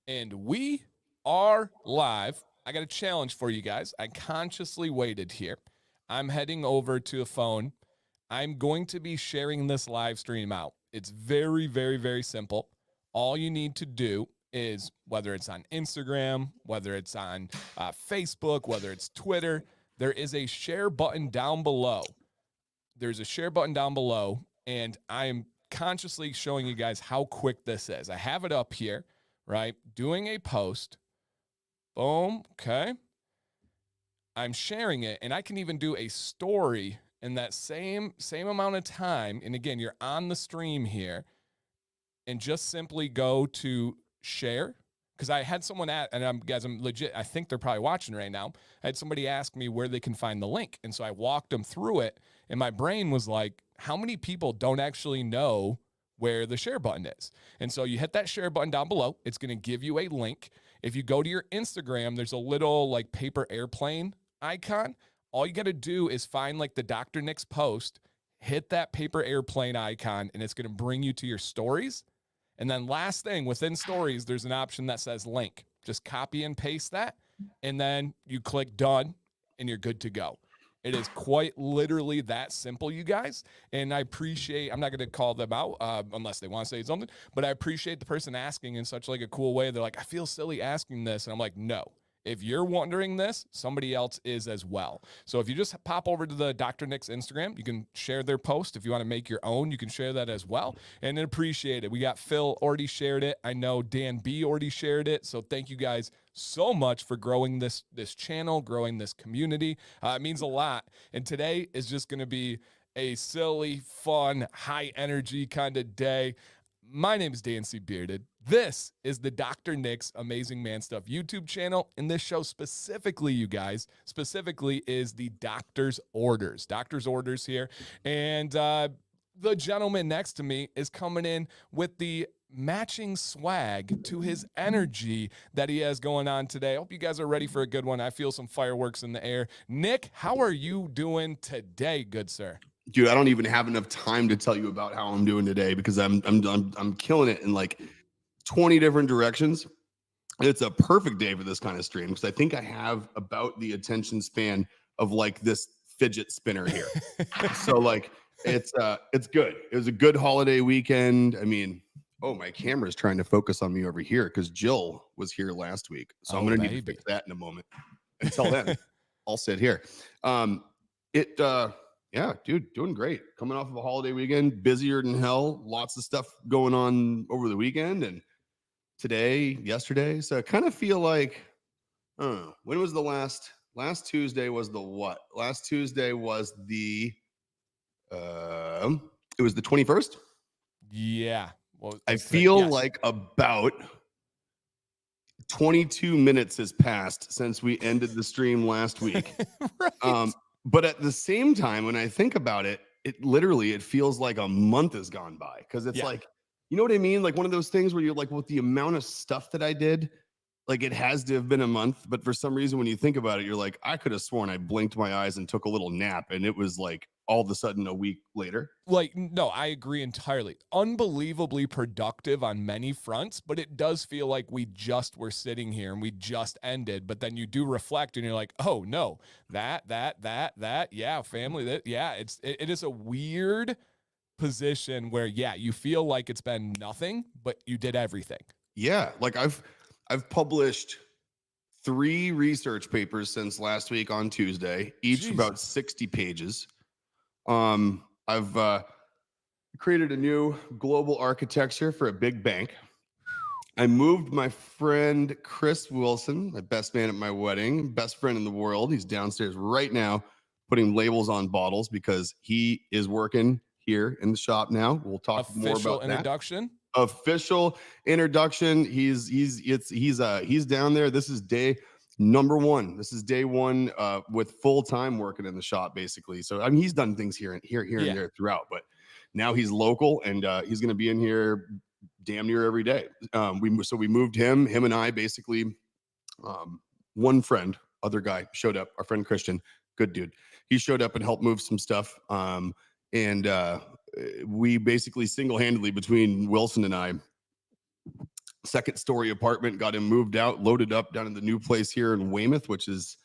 And we are live. I got a challenge for you guys. I consciously waited here. I'm heading over to a phone. I'm going to be sharing this live stream out. It's very, very, very simple. All you need to do is, whether it's on Instagram, whether it's on Facebook, whether it's Twitter, there is a share button down below. There's a share button down below, and I'm consciously showing you guys how quick this is. I have it up here, right? Doing a post. Boom. Okay. I'm sharing it, and I can even do a story in that same amount of time. And again, you're on the stream here, and just simply go to share. Because I had someone I'm legit, I think they're probably watching right now. I had somebody ask me where they can find the link. And so I walked them through it, and my brain was like, how many people don't actually know where the share button is? And so you hit that share button down below. It's going to give you a link. If you go to your Instagram, there's a little like paper airplane icon. All you got to do is find like the Dr. Nick's post, hit that paper airplane icon, and it's going to bring you to your stories. And then last thing, within stories, there's an option that says link. Just copy and paste that, and then you click done, and you're good to go. It is quite literally that simple, you guys. And I appreciate, I'm not going to call them out unless they want to say something, but I appreciate the person asking in such like a cool way. They're like, I feel silly asking this. And I'm like, no. If you're wondering this, somebody else is as well. So if you just pop over to the Dr. Nick's Instagram, you can share their post. If you want to make your own, you can share that as well. And appreciate it. We got Phil already shared it. I know Dan B already shared it. So thank you guys so much for growing this channel, growing this community. It means a lot. And today is just going to be a silly, fun, high energy kind of day. My name is Dan C. Bearded. This is the Dr. Nick's Amazing Man Stuff YouTube channel. And this show specifically, you guys, is the Doctor's Orders. Doctor's Orders here. And the gentleman next to me is coming in with the matching swag to his energy that he has going on today. I hope you guys are ready for a good one. I feel some fireworks in the air. Nick, how are you doing today, good sir? Dude, I don't even have enough time to tell you about how I'm doing today because I'm killing it in like 20 different directions. It's a perfect day for this kind of stream because I think I have about the attention span of like this fidget spinner here. So like it's good. It was a good holiday weekend. I mean, oh, my camera's trying to focus on me over here because Jill was here last week. So I'm gonna need to fix that in a moment. Until then, I'll sit here. Yeah, dude, doing great. Coming off of a holiday weekend, busier than hell. Lots of stuff going on over the weekend and today, yesterday. So I kind of feel like, when was the last Tuesday was the what? Last Tuesday was the, it was the 21st. Yeah. Well, I feel like about 22 minutes has passed since we ended the stream last week. Right. But at the same time, when I think about it, it feels like a month has gone by because it's like, you know what I mean? Like one of those things where you're like, with the amount of stuff that I did, like it has to have been a month. But for some reason, when you think about it, you're like, I could have sworn I blinked my eyes and took a little nap. And it was like all of a sudden a week later. Like, no, I agree entirely. Unbelievably productive on many fronts, but it does feel like we just were sitting here and we just ended. But then you do reflect and you're like, oh no, that, yeah, family, it is a weird position where, yeah, you feel like it's been nothing, but you did everything. Yeah, like I've published 3 research papers since last week on Tuesday, each about 60 pages. I've created a new global architecture for a big bank. I moved my friend Chris Wilson, my best man at my wedding, best friend in the world. He's downstairs right now putting labels on bottles because he is working here in the shop now. We'll talk more about that. Official introduction. He's down there. This is day number 1. This is day 1 with full time working in the shop, basically. So I mean, he's done things here and there throughout, but now he's local and he's going to be in here damn near every day. We moved him and I basically. One friend, other guy showed up. Our friend Christian, good dude. He showed up and helped move some stuff. We basically single-handedly between Wilson and I second story apartment, got him moved out, loaded up down in the new place here in Weymouth, which is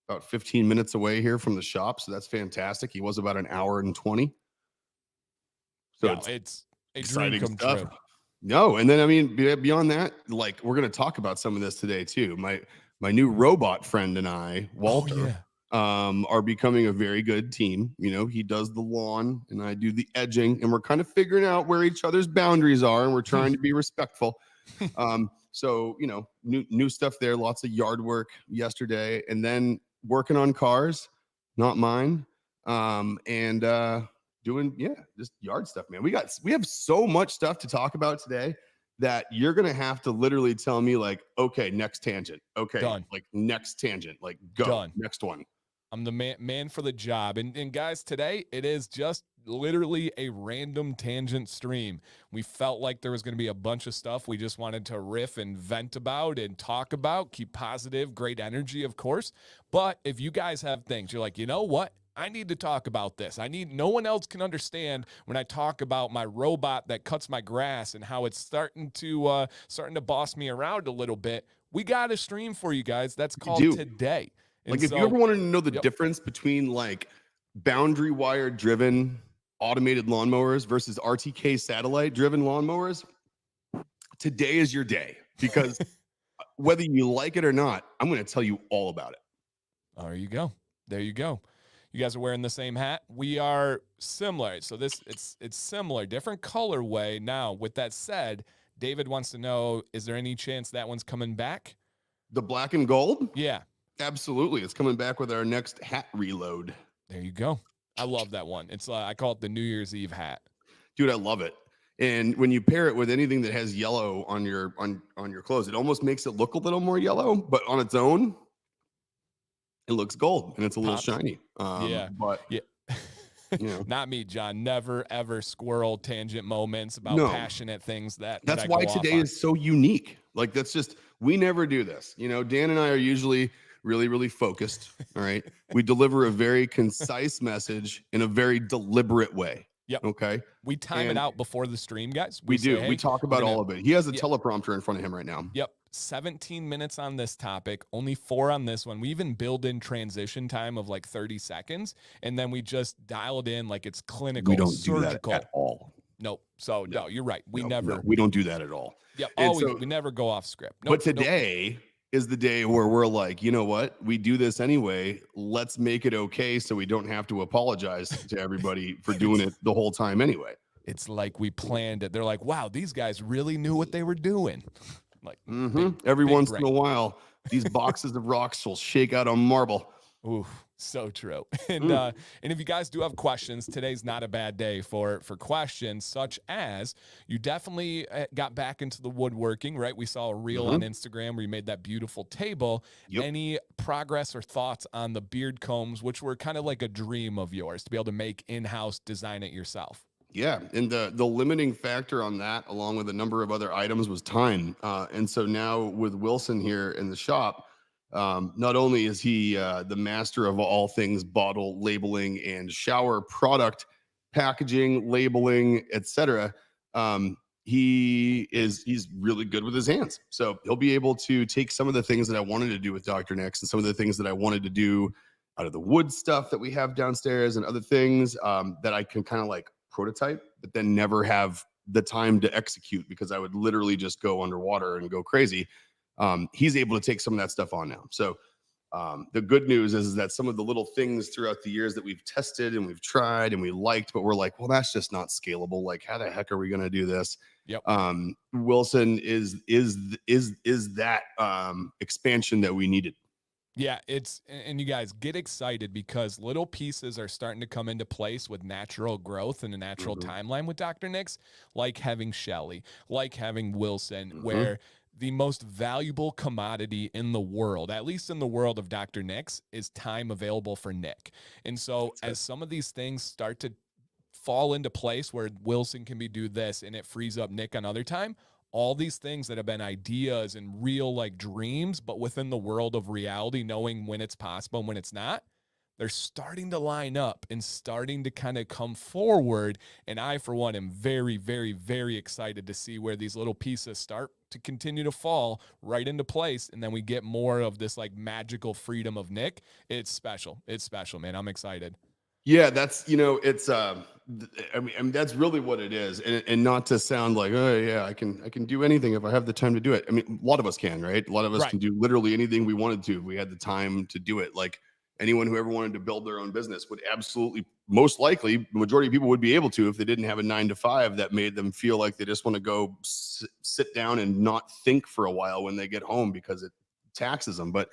about 15 minutes away here from the shop. So that's fantastic. He was about an hour and 20. So Yeah, it's a dream exciting come stuff. true. No, and then I mean, beyond that, like we're gonna talk about some of this today too. My new robot friend and I, Oh Walter, yeah. are becoming a very good team. You know, he does the lawn and I do the edging, and we're kind of figuring out where each other's boundaries are, and we're trying to be respectful. So you know, new stuff there, lots of yard work yesterday, and then working on cars, not mine. And doing just yard stuff, man. We have so much stuff to talk about today that you're gonna have to literally tell me, like, okay, next tangent. Okay, Done. like next tangent, like go Done. next one. I'm the man for the job. And guys, today it is just literally a random tangent stream. We felt like there was going to be a bunch of stuff we just wanted to riff and vent about and talk about, keep positive, great energy, of course. But if you guys have things, you're like, you know what? I need to talk about this. No one else can understand when I talk about my robot that cuts my grass and how it's starting to boss me around a little bit. We got a stream for you guys. That's We called do. Today. And Like, if you ever wanted to know the yep. difference between like boundary wire driven automated lawnmowers versus RTK satellite driven lawnmowers, today is your day, because whether you like it or not, I'm going to tell you all about it. There you go. There you go. You guys are wearing the same hat. We are similar. So it's similar, different colorway. Now, with that said, David wants to know, is there any chance that one's coming back? The black and gold? Yeah. Absolutely. It's coming back with our next hat reload. There you go. I love that one. It's I call it the New Year's Eve hat. Dude, I love it. And when you pair it with anything that has yellow on your clothes, it almost makes it look a little more yellow, but on its own, it looks gold and it's a little Pops. shiny. Yeah. But yeah. you know, Not me, John. Never ever squirrel tangent moments about No. passionate things that that's I why go today off on. is so unique. Like, that's just, we never do this. You know, Dan and I are usually really, really focused. All right. We deliver a very concise message in a very deliberate way. Yep. Okay. We time it And out before the stream, guys. we say, do. hey, We talk we're about gonna- all of it. He has a Yeah. teleprompter in front of him right now. Yep. 17 minutes on this topic, only 4 on this one. We even build in transition time of like 30 seconds, and then we just dialed in like it's clinical, We don't surgical. do that at all. Nope. So no, you're right. We No, never. we don't do that at all. Yep. And Always. so- We never go off script. Nope, But today is the day where we're like, you know what? We do this anyway. Let's make it okay so we don't have to apologize to everybody for doing it the whole time anyway. It's like we planned it. They're like, wow, these guys really knew what they were doing. Like Every big once brain. in a while, these boxes of rocks will shake out on marble. Ooh, so true. And if you guys do have questions, today's not a bad day for questions, such as you definitely got back into the woodworking, right? We saw a reel on Instagram where you made that beautiful table. Yep. Any progress or thoughts on the beard combs, which were kind of like a dream of yours to be able to make in-house, design it yourself? Yeah, and the limiting factor on that, along with a number of other items, was time. And so now with Wilson here in the shop, not only is he the master of all things bottle labeling and shower product packaging, labeling, etc. He's really good with his hands. So he'll be able to take some of the things that I wanted to do with Dr. Nix and some of the things that I wanted to do out of the wood stuff that we have downstairs and other things that I can kind of like prototype, but then never have the time to execute because I would literally just go underwater and go crazy. He's able to take some of that stuff on now. So the good news is that some of the little things throughout the years that we've tested and we've tried and we liked, but we're like, well, that's just not scalable. Like, how the heck are we going to do this? Yep. Wilson is that expansion that we needed. Yeah, and you guys get excited because little pieces are starting to come into place with natural growth and a natural timeline with Dr. Nix, like having Shelly, like having Wilson, where the most valuable commodity in the world, at least in the world of Dr. Nix, is time available for Nick. And so as some of these things start to fall into place where Wilson can do this and it frees up Nick on other time, all these things that have been ideas and real like dreams, but within the world of reality, knowing when it's possible and when it's not, they're starting to line up and starting to kind of come forward. And I, for one, am very, very, very excited to see where these little pieces start to continue to fall right into place. And then we get more of this like magical freedom of Nick. It's special. It's special, man. I'm excited. Yeah, that's it's I mean that's really what it is, and not to sound like, oh yeah, I can do anything if I have the time to do it. I mean, a lot of us can, right? A lot of us Right. can do literally anything we wanted to if we had the time to do it. Like anyone who ever wanted to build their own business would absolutely, most likely, the majority of people would be able to if they didn't have a 9 to 5 that made them feel like they just want to go sit down and not think for a while when they get home because it taxes them. But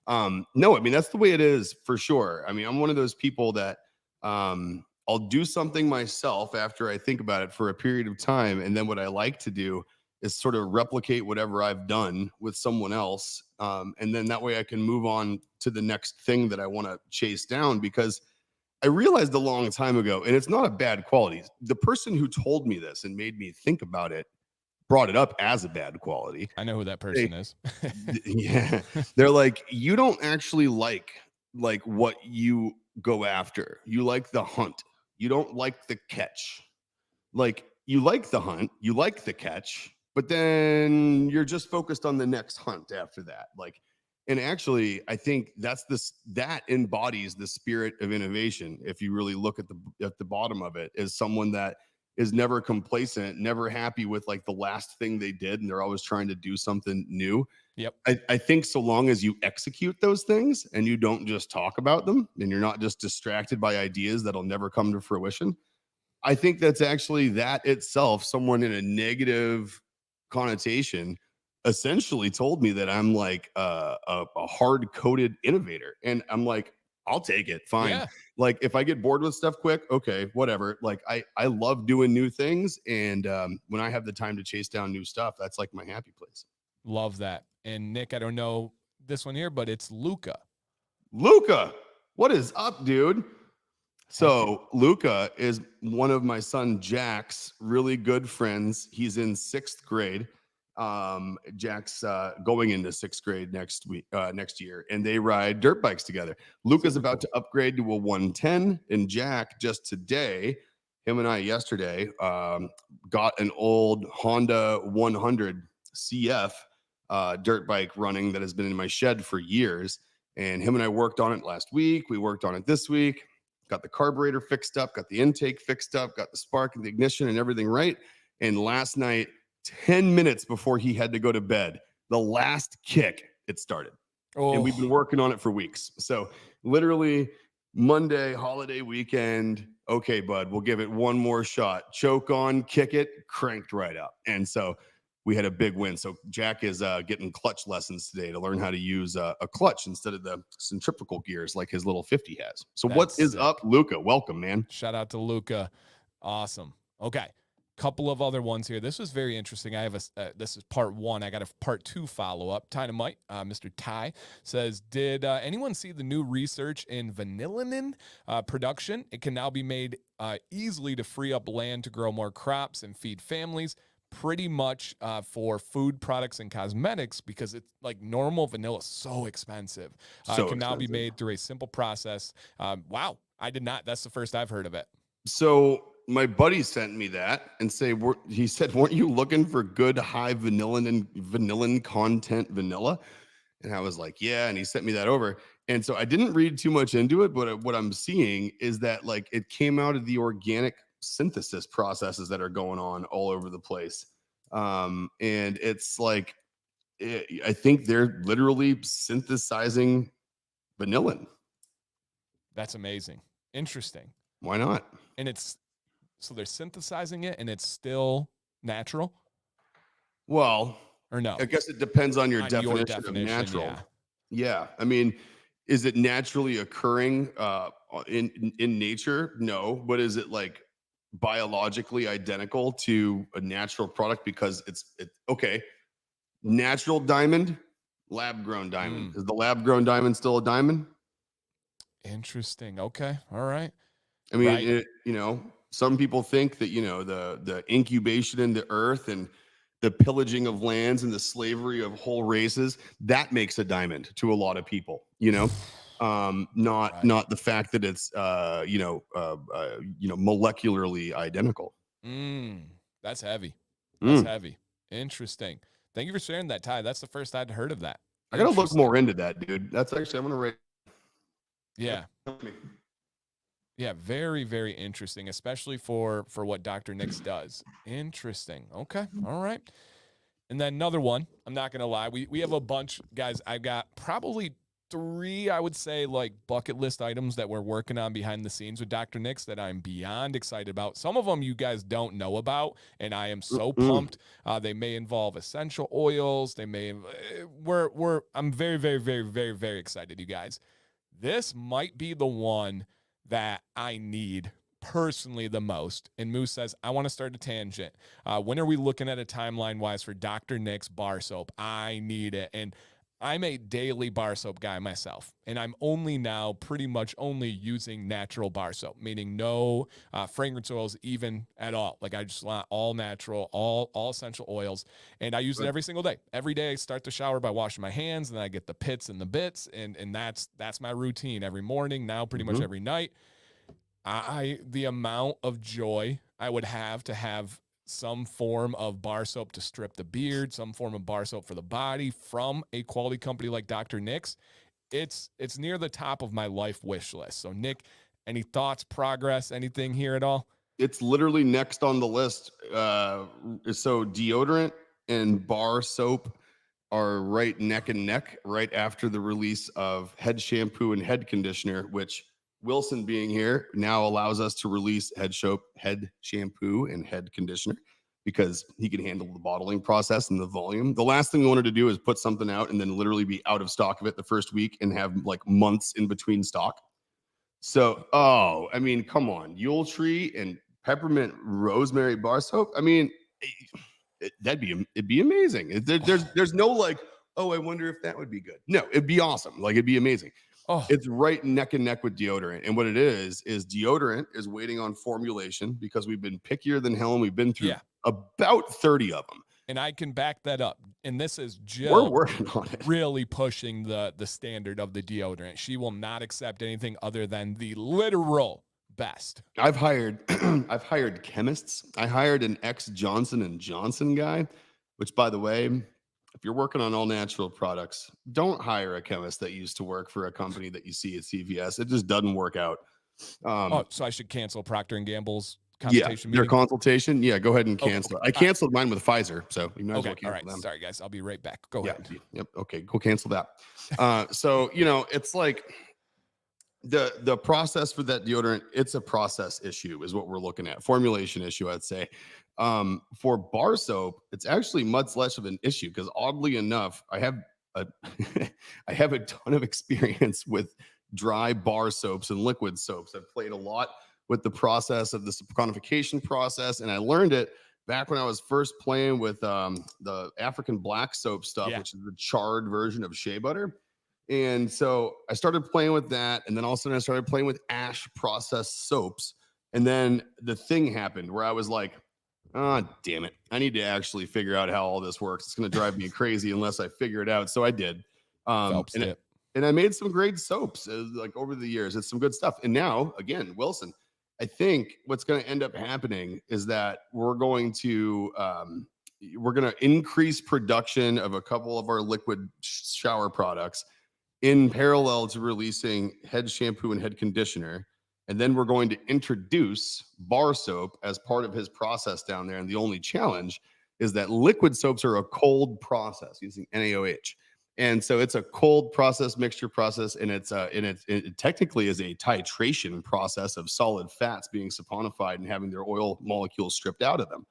no, I mean that's the way it is for sure. I mean, I'm one of those people that I'll do something myself after I think about it for a period of time. And then what I like to do is sort of replicate whatever I've done with someone else. And then that way I can move on to the next thing that I want to chase down, because I realized a long time ago, and it's not a bad quality. The person who told me this and made me think about it brought it up as a bad quality. I know who that person is. Yeah. They're like, you don't actually like what you go after. You like the hunt. You don't like the catch. Like you like the hunt, you like the catch, but then you're just focused on the next hunt after that. Like, and actually, I think that embodies the spirit of innovation. If you really look at the bottom of it, is someone that is never complacent, never happy with like the last thing they did, and they're always trying to do something new. Yep. I think so long as you execute those things and you don't just talk about them and you're not just distracted by ideas that'll never come to fruition, I think that's actually that itself, someone in a negative connotation essentially told me that I'm like a hard coded innovator. And I'm like, I'll take it. Fine. Yeah. Like if I get bored with stuff quick, okay, whatever. Like I love doing new things. And when I have the time to chase down new stuff, that's like my happy place. Love that. And Nick, I don't know this one here, but it's Luca. Luca, what is up, dude? Heck So Luca is one of my son Jack's really good friends. He's in 6th grade. Jack's going into 6th grade next year, and they ride dirt bikes together. Luca's about to upgrade to a 110, and Jack just today, him and I yesterday, got an old Honda 100 CF dirt bike running that has been in my shed for years. And him and I worked on it last week. We worked on it this week. Got the carburetor fixed up, got the intake fixed up, got the spark and the ignition and everything right. And last night, 10 minutes before he had to go to bed, the last kick, it started. Oh, And we've been working on it for weeks. So literally Monday, holiday weekend. Okay, bud, we'll give it one more shot. Choke on, kick it, cranked right up. And so we had a big win. So Jack is getting clutch lessons today to learn how to use a clutch instead of the centrifugal gears like his little 50 has. So what That's is sick. up, Luca? Welcome, man. Shout out to Luca. Awesome. Okay. Couple of other ones here. This was very interesting. I have this is part 1. I got a part 2 follow-up. Dynamite, Mr. Ty says, did anyone see the new research in vanillin production? It can now be made easily to free up land to grow more crops and feed families, pretty much for food products and cosmetics, because it's like normal vanilla is so expensive. So it can now be expensive. made through a simple process. Wow. I did not. That's the first I've heard of it. So my buddy sent me that and he said, weren't you looking for good high vanillin content vanilla? And I was like, yeah. And he sent me that over. And so I didn't read too much into it, but what I'm seeing is that like it came out of the organic synthesis processes that are going on all over the place. And it's like, I think they're literally synthesizing vanillin. That's amazing. Interesting. Why not? And so they're synthesizing it and it's still natural, Well, or no? I guess it depends on your On definition of natural. yeah. Yeah. I mean, is it naturally occurring in nature? No. But is it like biologically identical to a natural product because it's okay? Natural diamond, lab grown diamond. Is the lab grown diamond still a diamond? Interesting. Okay. All right. I mean, Right. some people think that, the incubation in the earth and the pillaging of lands and the slavery of whole races, that makes a diamond to a lot of people, Not the fact that it's molecularly identical. That's heavy. That's heavy. Interesting. Thank you for sharing that, Ty. That's the first I'd heard of that. I gotta look more into that, dude. That's actually, I'm gonna rate. Yeah. Yeah, very, very interesting, especially for what Dr. Nix does. Interesting. Okay. All right. And then another one, I'm not going to lie. We have a bunch, guys. I've got probably 3, I would say, like bucket list items that we're working on behind the scenes with Dr. Nix that I'm beyond excited about. Some of them you guys don't know about, and I am so pumped. They may involve essential oils. They may, I'm very, very, very, very, very excited, you guys. This might be the one that I need personally the most. And Moose says, I want to start a tangent. When are we looking at a timeline wise for Dr. Nix bar soap? I need it. And I'm a daily bar soap guy myself, and I'm only now pretty much only using natural bar soap, meaning no fragrance oils even at all. Like I just want all natural, all essential oils, and I use it every single day. Every day I start the shower by washing my hands, and then I get the pits and the bits, and that's my routine every morning, now pretty much every night. The amount of joy I would have to have some form of bar soap to strip the beard, some form of bar soap for the body from a quality company like Dr. Nix, it's near the top of my life wish list. So Nick, any thoughts, progress, anything here at all? It's literally next on the list. So deodorant and bar soap are right neck and neck right after the release of head shampoo and head conditioner, which Wilson being here now allows us to release head shampoo and head conditioner because he can handle the bottling process and the volume. The last thing we wanted to do is put something out and then literally be out of stock of it the first week and have like months in between stock. So, I mean, come on, Yule Tree and peppermint rosemary bar soap. I mean, it'd be amazing. There's no like, oh, I wonder if that would be good. No, it'd be awesome. Like it'd be amazing. It's right neck and neck with deodorant. And what it is deodorant is waiting on formulation because we've been pickier than hell and we've been through about 30 of them. And I can back that up. And this is Jill. We're working on it. Really pushing the standard of the deodorant. She will not accept anything other than the literal best. I've hired chemists. I hired an ex-Johnson & Johnson guy, which by the way, if you're working on all natural products, don't hire a chemist that used to work for a company that you see at CVS. It just doesn't work out. So I should cancel Procter & Gamble's consultation meeting? Your consultation? Yeah, go ahead and cancel it. I canceled mine with Pfizer, so you might as well cancel all right. them. Sorry, guys. I'll be right back. Go ahead. Yep. Okay, go cancel that. So, it's like the process for that deodorant, it's a process issue is what we're looking at. Formulation issue, I'd say. For bar soap, it's actually much less of an issue because oddly enough, I have a ton of experience with dry bar soaps and liquid soaps. I've played a lot with the process of the saponification process, and I learned it back when I was first playing with the African black soap stuff, which is the charred version of shea butter. And so I started playing with that, and then all of a sudden I started playing with ash processed soaps. And then the thing happened where I was like, oh, damn it. I need to actually figure out how all this works. It's going to drive me crazy unless I figure it out. So I did. And I made some great soaps like over the years. It's some good stuff. And now, again, Wilson, I think what's going to end up happening is that we're going to increase production of a couple of our liquid shower products in parallel to releasing head shampoo and head conditioner. And then we're going to introduce bar soap as part of his process down there. And the only challenge is that liquid soaps are a cold process using NaOH. And so it's a cold process, mixture process, and it technically is a titration process of solid fats being saponified and having their oil molecules stripped out of them.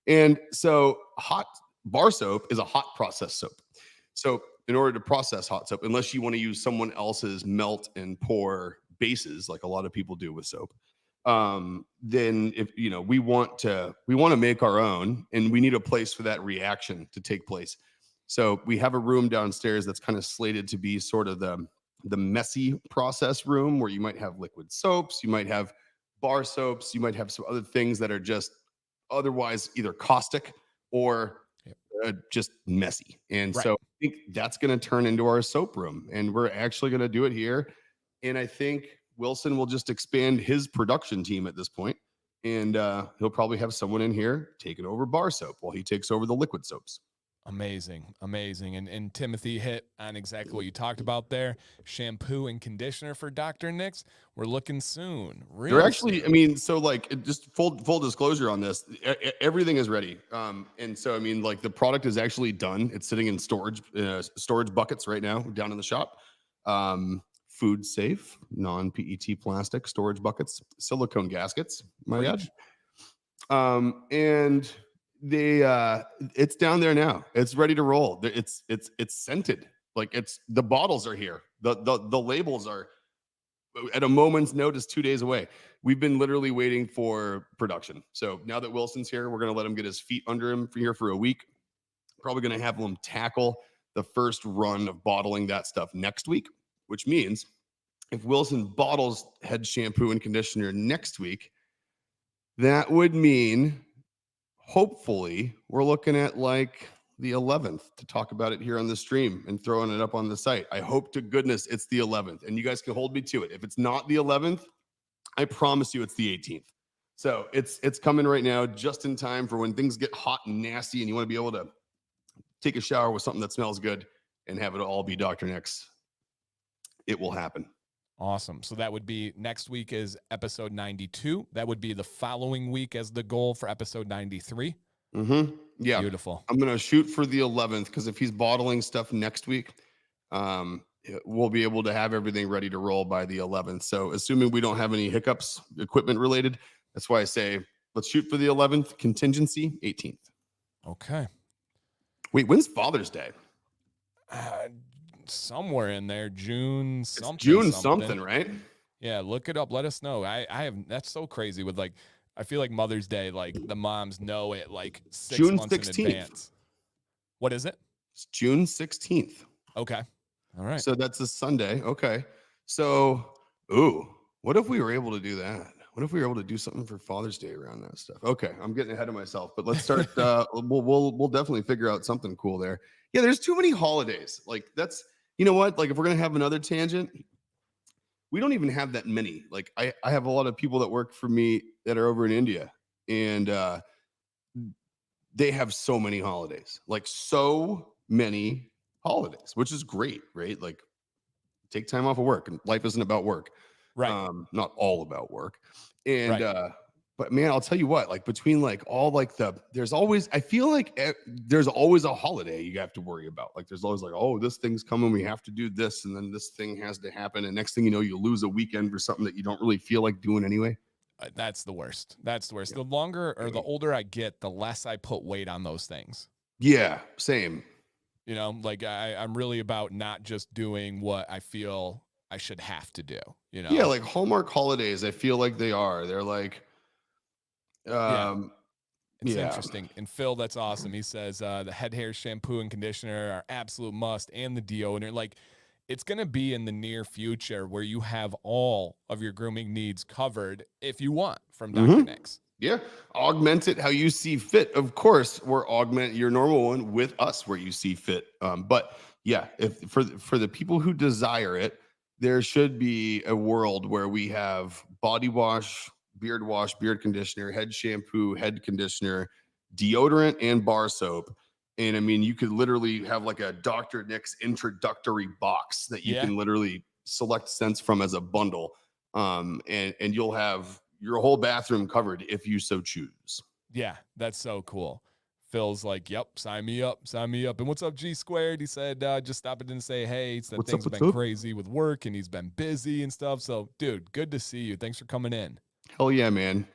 And so hot bar soap is a hot process soap. So in order to process hot soap, unless you want to use someone else's melt and pour bases, like a lot of people do with soap, then if we want to make our own, and we need a place for that reaction to take place. So we have a room downstairs that's kind of slated to be sort of the messy process room where you might have liquid soaps, you might have bar soaps, you might have some other things that are just otherwise either caustic or just messy. And so I think that's going to turn into our soap room, and we're actually going to do it here. And I think Wilson will just expand his production team at this point, and he'll probably have someone in here taking over bar soap while he takes over the liquid soaps. Amazing, amazing. And Timothy hit on exactly what you talked about there. Shampoo and conditioner for Dr. Nick's. We're looking soon. They're Real actually, I soon. mean, so like just full disclosure on this, everything is ready. And so I mean, like the product is actually done. It's sitting in storage buckets right now down in the shop. Food safe, non-PET plastic storage buckets, silicone gaskets, might add. Preach. And it's down there now. It's ready to roll. It's scented. Like the bottles are here. The labels are at a moment's notice 2 days away. We've been literally waiting for production. So now that Wilson's here, we're going to let him get his feet under him for a week. Probably going to have him tackle the first run of bottling that stuff next week, which means if Wilson bottles head shampoo and conditioner next week, that would mean hopefully we're looking at like the 11th to talk about it here on the stream and throwing it up on the site. I hope to goodness it's the 11th, and you guys can hold me to it. If it's not the 11th, I promise you it's the 18th. So it's coming right now, just in time for when things get hot and nasty and you want to be able to take a shower with something that smells good and have it all be Dr. Nick's. It will happen. Awesome. So that would be next week is episode 92. That would be the following week as the goal for episode 93. Yeah. Beautiful. I'm going to shoot for the 11th because if he's bottling stuff next week, we'll be able to have everything ready to roll by the 11th. So assuming we don't have any hiccups, equipment related, that's why I say let's shoot for the 11th, contingency 18th. Okay. Wait, when's Father's Day? Somewhere in there, June something. It's June something, right? Yeah, look it up. Let us know. I have, that's so crazy with like, I feel like Mother's Day, like the moms know it like 6 June months 16th. in advance. What is it? It's June 16th. Okay. All right. So that's a Sunday. Okay. So, what if we were able to do that? What if we were able to do something for Father's Day around that stuff? Okay, I'm getting ahead of myself, but let's start. We'll definitely figure out something cool there. Yeah, there's too many holidays. Like that's, you know what? Like if we're gonna have another tangent, we don't even have that many. Like I have a lot of people that work for me that are over in India, and they have so many holidays. Like so many holidays, which is great, right? Like take time off of work, and life isn't about work. Right. Not all about work. And Right. but man, I'll tell you what, like between like all like there's always, I feel like there's always a holiday you have to worry about. Like there's always like, oh, this thing's coming, we have to do this, and then this thing has to happen. And next thing you know, you lose a weekend for something that you don't really feel like doing anyway. That's the worst. That's the worst. Yeah. The longer or the older I get, the less I put weight on those things. Yeah, same. You know, like I'm really about not just doing what I feel I should have to do, you know? Yeah, like Hallmark holidays, I feel like they're like, It's yeah. interesting. And Phil, that's awesome. He says the head hair shampoo and conditioner are absolute must, and the deodorant. Like it's going to be in the near future where you have all of your grooming needs covered if you want from Dr. Nick's. Yeah, augment it how you see fit. Of course, we're augment your normal one with us where you see fit. But yeah, if for the people who desire it, there should be a world where we have body wash, beard conditioner, head shampoo, head conditioner, deodorant, and bar soap. And I mean, you could literally have like a Dr. Nick's introductory box that you can literally select scents from as a bundle. And you'll have your whole bathroom covered if you so choose. Yeah, that's so cool. Phil's like, yep, sign me up, sign me up. And what's up, G Squared? He said, just stop it and say, hey, he said things have been crazy with work and he's been busy and stuff. So, dude, good to see you. Thanks for coming in. Hell yeah, man.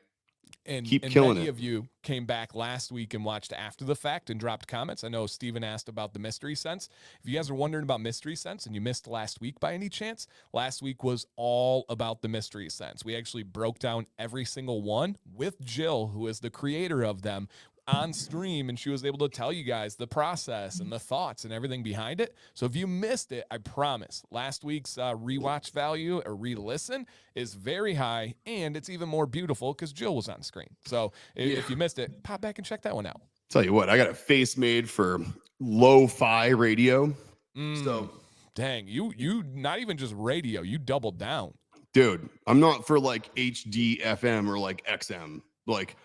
And keep killing many it. of you came back last week and watched after the fact and dropped comments. I know Steven asked about the mystery scents. If you guys are wondering about mystery scents and you missed last week by any chance, last week was all about the mystery scents. We actually broke down every single one with Jill, who is the creator of them, on stream, and she was able to tell you guys the process and the thoughts and everything behind it. So if you missed it, I promise last week's rewatch value or re-listen is very high, and it's even more beautiful because Jill was on screen. So if you missed it, pop back and check that one out. Tell you what, I got a face made for lo-fi radio. So Dang, you not even just radio, you doubled down. Dude, I'm not for like HD FM or like XM. Like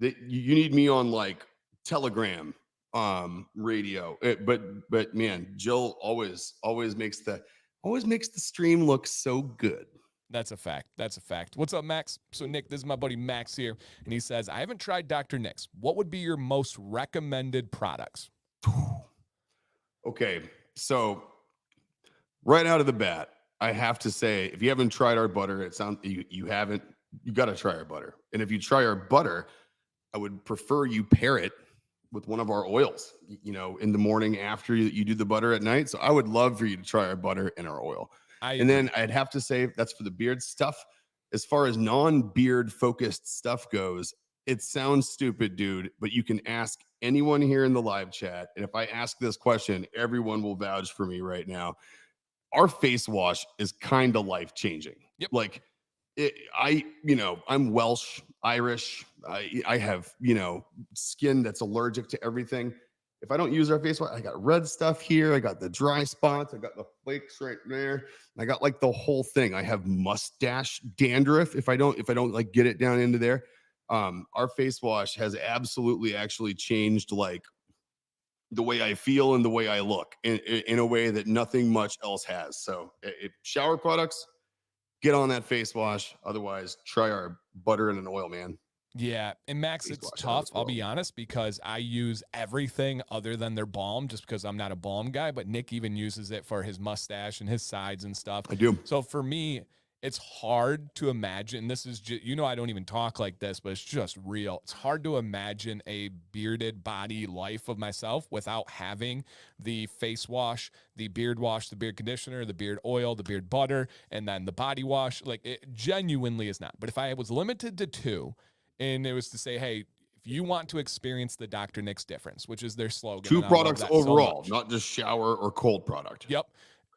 you need me on like Telegram radio. But man, Jill always makes the stream look so good. That's a fact. That's a fact. What's up, Max? So, Nick, this is my buddy Max here, and he says, I haven't tried Dr. Nick's. What would be your most recommended products? Okay, so right out of the bat, I have to say, if you haven't tried our butter, you haven't, you got to try our butter. And if you try our butter, I would prefer you pair it with one of our oils, in the morning after you do the butter at night. So I would love for you to try our butter and our oil. And then I'd have to say that's for the beard stuff. As far as non-beard focused stuff goes, it sounds stupid, dude, but you can ask anyone here in the live chat. And if I ask this question, everyone will vouch for me right now. Our face wash is kind of life-changing. Yep. Like I'm Welsh, Irish. I have, skin that's allergic to everything. If I don't use our face wash, I got red stuff here. I got the dry spots. I got the flakes right there. I got like the whole thing. I have mustache dandruff if I don't like get it down into there. Our face wash has absolutely actually changed like the way I feel and the way I look in a way that nothing much else has. So shower products, get on that face wash. Otherwise, try our butter and an oil, man. Yeah, and Max, it's tough, I'll be honest, because I use everything other than their balm just because I'm not a balm guy, but Nick even uses it for his mustache and his sides and stuff. I do. So for me, it's hard to imagine. This is just, I don't even talk like this, but it's just real. It's hard to imagine a bearded body life of myself without having the face wash, the beard conditioner, the beard oil, the beard butter, and then the body wash. Like, it genuinely is not. But if I was limited to two, and it was to say, hey, if you want to experience the Dr. Nick's difference, which is their slogan. Two products overall, not just shower or cold product. Yep.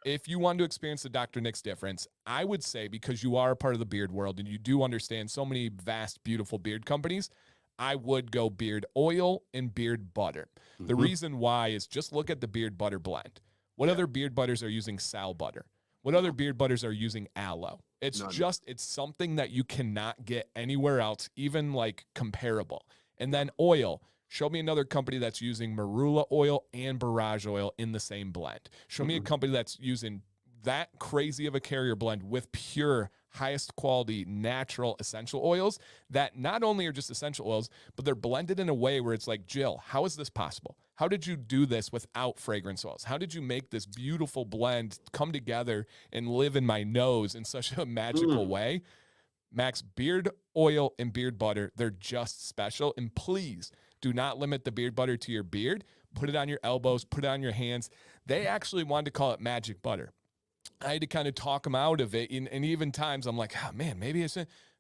If you want to experience the Dr. Nick's difference, I would say, because you are a part of the beard world and you do understand so many vast, beautiful beard companies, I would go beard oil and beard butter. Mm-hmm. The reason why is just look at the beard butter blend. What other beard butters are using sow butter? What other beard butters are using aloe? It's it's something that you cannot get anywhere else, even like comparable. And then oil. Show me another company that's using marula oil and barrage oil in the same blend. Show me a company that's using that crazy of a carrier blend with pure, highest quality, natural essential oils that not only are just essential oils, but they're blended in a way where it's like, Jill, how is this possible? How did you do this without fragrance oils? How did you make this beautiful blend come together and live in my nose in such a magical way? Max, beard oil and beard butter, they're just special. And please do not limit the beard butter to your beard. Put it on your elbows, put it on your hands. They actually wanted to call it magic butter. I had to kind of talk them out of it. And even times I'm like, oh man, maybe it's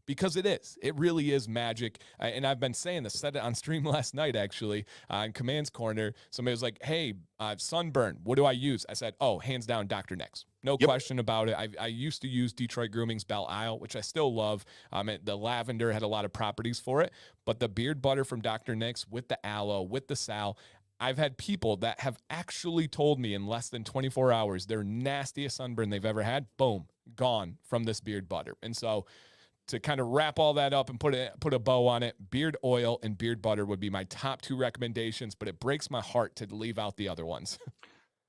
because it is. It really is magic. And I've been saying this, said it on stream last night, actually, in Command's Corner. Somebody was like, hey, sunburn, what do I use? I said, oh, hands down, Dr. Nick's. No question about it. I used to use Detroit Grooming's Belle Isle, which I still love. The lavender had a lot of properties for it. But the beard butter from Dr. Nick's with the aloe, with the sal, I've had people that have actually told me in less than 24 hours their nastiest sunburn they've ever had, boom, gone from this beard butter. And so to kind of wrap all that up and put a bow on it, beard oil and beard butter would be my top two recommendations, but it breaks my heart to leave out the other ones.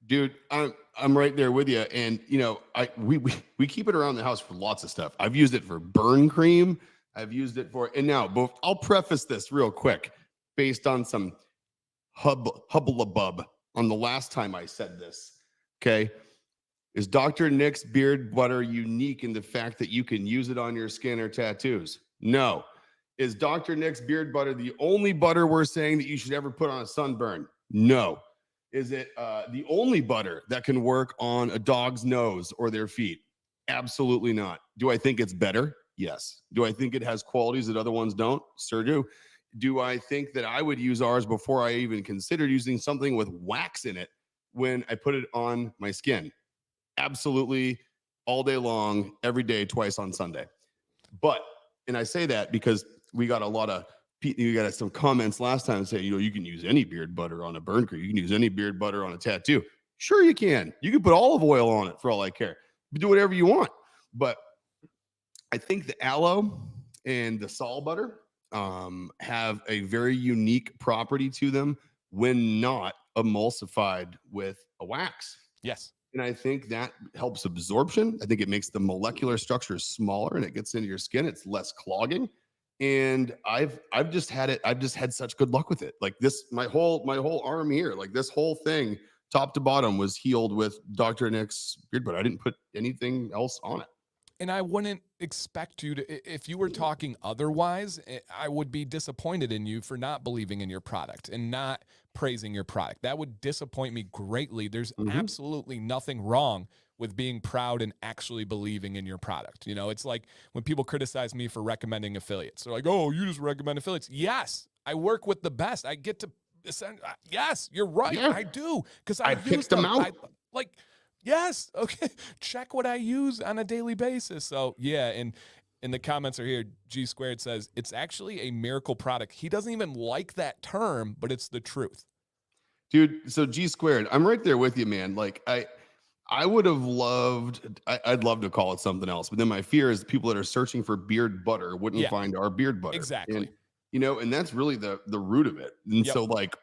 Dude, I'm right there with you. And we keep it around the house for lots of stuff. I've used it for burn cream. I've used it for, and now both. I'll preface this real quick based on some hubbub on the last time I said this. Okay. Is Dr. Nick's beard butter unique in the fact that you can use it on your skin or tattoos? No. Is Dr. Nick's beard butter the only butter we're saying that you should ever put on a sunburn? No. Is it the only butter that can work on a dog's nose or their feet? Absolutely not. Do I think it's better? Yes. Do I think it has qualities that other ones don't? Sure do. Do I think that I would use ours before I even considered using something with wax in it when I put it on my skin? Absolutely, all day long, every day, twice on Sunday. But, and I say that because we got some comments last time saying, you can use any beard butter on a burn cream. You can use any beard butter on a tattoo. Sure, you can. You can put olive oil on it for all I care. You do whatever you want. But I think the aloe and the saw butter have a very unique property to them when not emulsified with a wax. Yes. And I think that helps absorption. I think it makes the molecular structure smaller and it gets into your skin. It's less clogging. And I've just had it. I've just had such good luck with it. Like this, my whole arm here, like this whole thing, top to bottom, was healed with Dr. Nick's beard butter. I didn't put anything else on it. And I wouldn't expect you to, if you were talking otherwise, I would be disappointed in you for not believing in your product and not praising your product. That would disappoint me greatly. There's absolutely nothing wrong with being proud and actually believing in your product. You know, it's like when people criticize me for recommending affiliates. They're like, oh, you just recommend affiliates. Yes, I work with the best. I get to, yes, you're right. Yeah. I do. Because I picked them out. Yes. Okay. Check what I use on a daily basis. So yeah. And the comments are here. G Squared says it's actually a miracle product. He doesn't even like that term, but it's the truth. Dude, so G Squared, I'm right there with you, man. Like I would have loved, I'd love to call it something else, but then my fear is people that are searching for beard butter wouldn't find our beard butter. Exactly. And, you know, and that's really the root of it. And so like,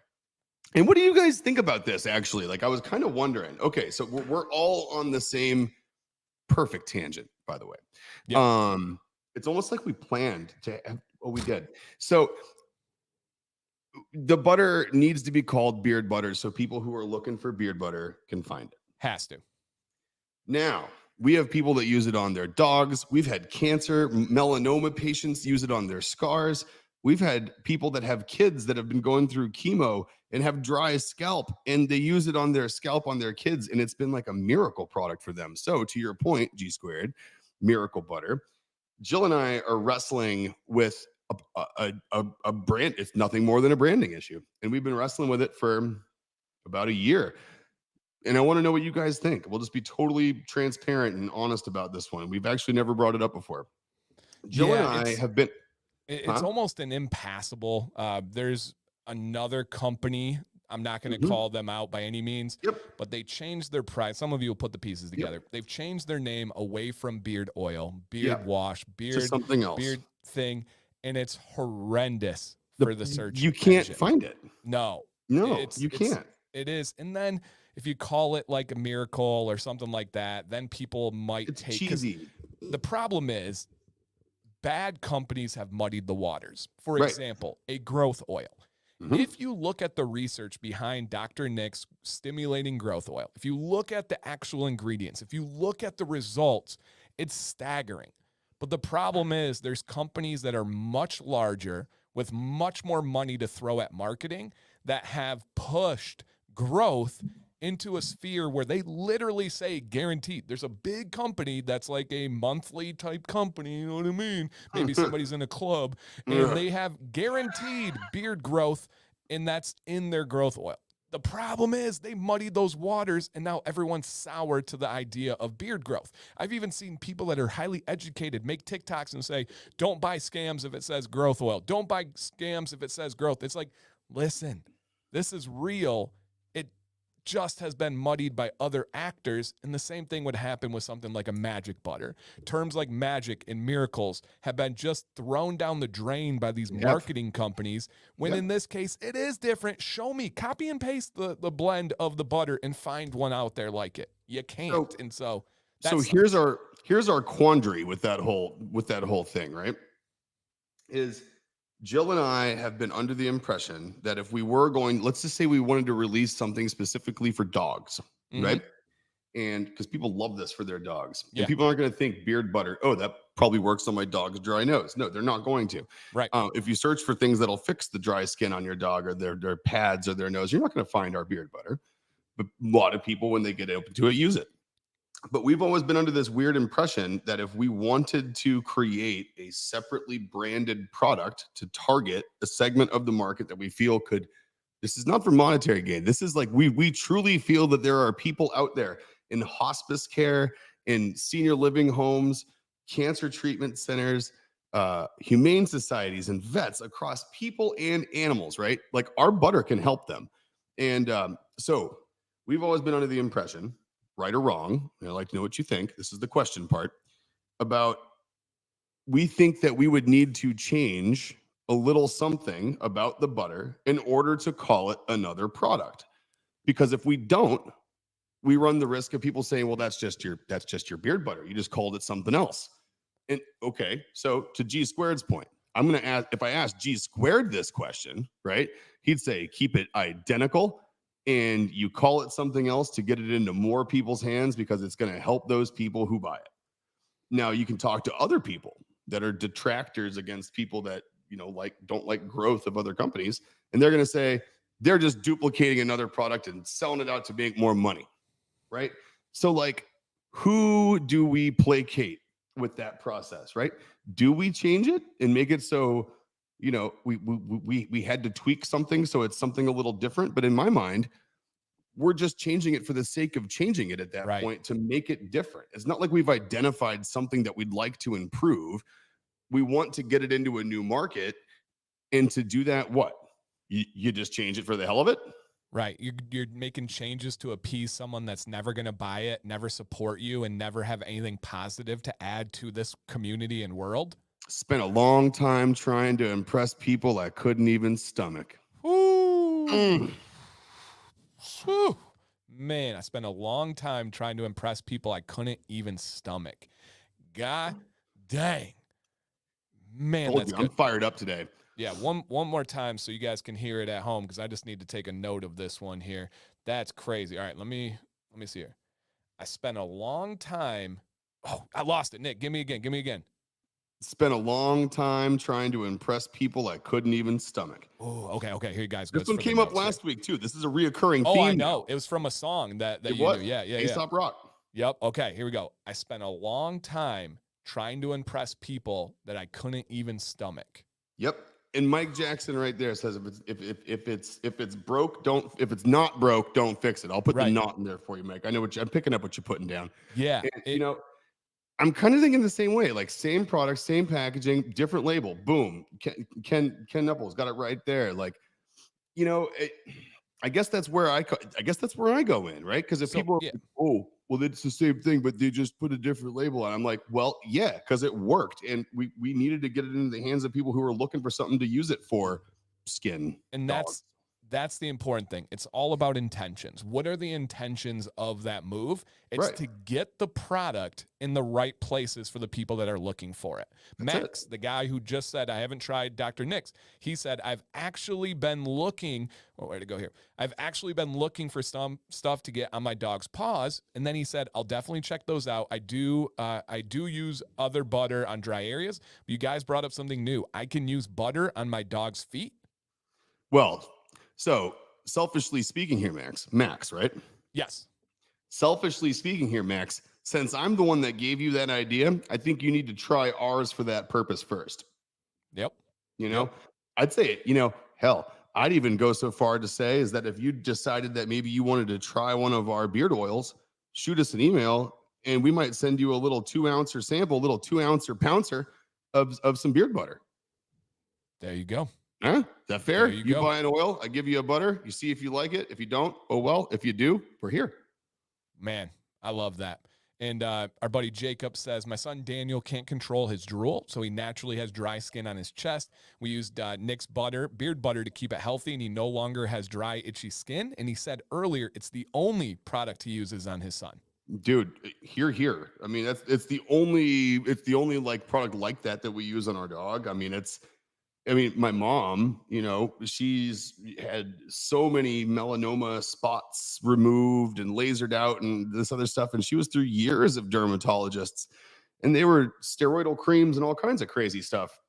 and what do you guys think about this actually? Like I was kind of wondering, okay, so we're all on the same perfect tangent, by the way. It's almost like we planned to have, we did. So the butter needs to be called beard butter so people who are looking for beard butter can find it. Has to. Now, we have people that use it on their dogs. We've had cancer, melanoma patients use it on their scars. We've had people that have kids that have been going through chemo and have dry scalp, and they use it on their scalp on their kids, and it's been like a miracle product for them. So to your point, G Squared, miracle butter, Jill and I are wrestling with a brand. It's nothing more than a branding issue, and we've been wrestling with it for about a year. And I want to know what you guys think. We'll just be totally transparent and honest about this one. We've actually never brought it up before. Jill and I have been. It's almost an impassable. There's another company. I'm not going to call them out by any means, but they changed their price. Some of you will put the pieces together. They've changed their name away from beard oil, beard wash, beard to something else, beard thing, and it's horrendous for the search. You can't engine. find it. No, you can't. It is, and then if you call it like a miracle or something like that, then people might take cheesy. The problem is, bad companies have muddied the waters. For example, a growth oil. If you look at the research behind Dr. Nick's stimulating growth oil, if you look at the actual ingredients, if you look at the results, it's staggering. But the problem is there's companies that are much larger with much more money to throw at marketing that have pushed growth into a sphere where they literally say guaranteed. There's a big company that's like a monthly type company, you know what I mean? Maybe somebody's in a club and they have guaranteed beard growth, and that's in their growth oil. The problem is they muddied those waters, and now everyone's sour to the idea of beard growth. I've even seen people that are highly educated make TikToks and say, don't buy scams if it says growth oil. Don't buy scams if it says growth. It's like, listen, this is real. Just has been muddied by other actors, and the same thing would happen with something like a magic butter. Terms like magic and miracles have been just thrown down the drain by these marketing companies, when in this case it is different. Show me, copy and paste the blend of the butter and find one out there like it. You can't. So here's our quandary with that whole thing, right? Is Jill and I have been under the impression that if we were going, let's just say we wanted to release something specifically for dogs, right? And because people love this for their dogs. And people aren't going to think beard butter, oh, that probably works on my dog's dry nose. No, they're not going to. Right. If you search for things that'll fix the dry skin on your dog or their pads or their nose, you're not going to find our beard butter. But a lot of people, when they get open to it, use it. But we've always been under this weird impression that if we wanted to create a separately branded product to target a segment of the market that we feel could, this is not for monetary gain. This is like, we truly feel that there are people out there in hospice care, in senior living homes, cancer treatment centers, humane societies, and vets across people and animals, right? Like our butter can help them. And so we've always been under the impression, right or wrong, and I'd like to know what you think. This is the question part about we think that we would need to change a little something about the butter in order to call it another product. Because if we don't, we run the risk of people saying, well, that's just your beard butter. You just called it something else. And okay, so to G squared's point, I'm gonna ask, if I ask G squared this question, right? He'd say keep it identical and you call it something else to get it into more people's hands because it's gonna help those people who buy it. Now you can talk to other people that are detractors against people that don't like growth of other companies, and they're gonna say they're just duplicating another product and selling it out to make more money, right? So like, who do we placate with that process, right? Do we change it and make it so we had to tweak something so it's something a little different? But in my mind, we're just changing it for the sake of changing it at that Right. point to make it different. It's not like we've identified something that we'd like to improve. We want to get it into a new market, and to do that, what you just change it for the hell of it. Right. You're making changes to appease someone that's never going to buy it, never support you, and never have anything positive to add to this community and world. Spent a long time trying to impress people I couldn't even stomach. Ooh. Whew. Man, I spent a long time trying to impress people I couldn't even stomach. God dang. Man, Told that's you, good. I'm fired up today. Yeah, one more time so you guys can hear it at home, because I just need to take a note of this one here. That's crazy. All right, let me see here. I spent a long time. Oh, I lost it. Nick, give me again. Spent a long time trying to impress people I couldn't even stomach. Oh, okay. Here you guys go. This one came up last week too. This is a reoccurring Oh, theme. I know. Now. It was from a song that you what? knew. Yeah. Aesop Rock. Yep. Okay, here we go. I spent a long time trying to impress people that I couldn't even stomach. Yep. And Mike Jackson right there says if it's broke, don't, if it's not broke, don't fix it. I'll put the not in there for you, Mike. I know I'm picking up what you're putting down. Yeah. And, I'm kind of thinking the same way, like same product, same packaging, different label. Boom. Ken Knupples got it right there. Like, I guess that's where I go in, right? Because if people, oh, well, it's the same thing, but they just put a different label on. I'm like, well, yeah, because it worked, and we needed to get it into the hands of people who are looking for something to use it for. Skin and dogs. That's the important thing. It's all about intentions. What are the intentions of that move? It's to get the product in the right places for the people that are looking for it. Max, the guy who just said, I haven't tried Dr. Nick's, he said, I've actually been looking, where to go here? I've actually been looking for some stuff to get on my dog's paws. And then he said, I'll definitely check those out. I do use other butter on dry areas. But you guys brought up something new. I can use butter on my dog's feet. Well, so selfishly speaking here, Max, right? Yes. Selfishly speaking here, Max, since I'm the one that gave you that idea, I think you need to try ours for that purpose first. Yep. I'd say, hell, I'd even go so far to say is that if you decided that maybe you wanted to try one of our beard oils, shoot us an email and we might send you a little 2-ouncer sample, a little 2-ouncer pouncer of some beard butter. There you go. Huh? Is that fair? You buy an oil, I give you a butter, you see if you like it. If you don't, oh well. If you do, we're here. Man, I love that. And our buddy Jacob says, my son Daniel can't control his drool, so he naturally has dry skin on his chest. We used Nick's beard butter, to keep it healthy, and he no longer has dry, itchy skin. And he said earlier, it's the only product he uses on his son. Dude, here. I mean, it's the only like product like that we use on our dog. I mean, my mom, she's had so many melanoma spots removed and lasered out and this other stuff. And she was through years of dermatologists, and they were steroidal creams and all kinds of crazy stuff.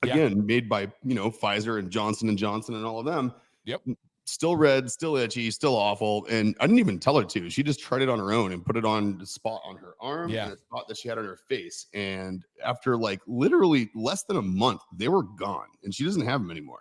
Again, made by, Pfizer and Johnson & Johnson and all of them. Yep. Still red, still itchy, still awful. And I didn't even tell her to. She just tried it on her own and put it on the spot on her arm and a spot that she had on her face. And after like literally less than a month, they were gone and she doesn't have them anymore.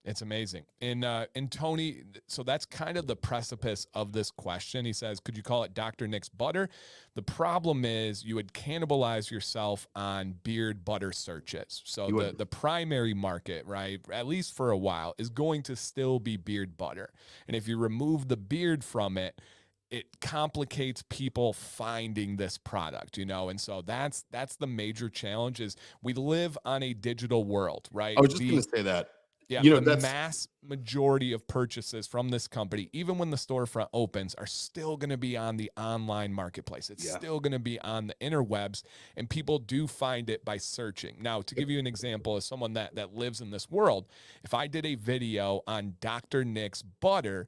It's amazing. And Tony, so that's kind of the precipice of this question. He says, could you call it Dr. Nick's butter? The problem is you would cannibalize yourself on beard butter searches. So the primary market, right, at least for a while, is going to still be beard butter. And if you remove the beard from it, it complicates people finding this product, and so that's the major challenge. Is we live on a digital world, right? I was just going to say that. Yeah, You know, the that's mass majority of purchases from this company, even when the storefront opens, are still going to be on the online marketplace. It's still going to be on the interwebs, and people do find it by searching. Now, to give you an example, as someone that lives in this world, if I did a video on Dr. Nick's butter,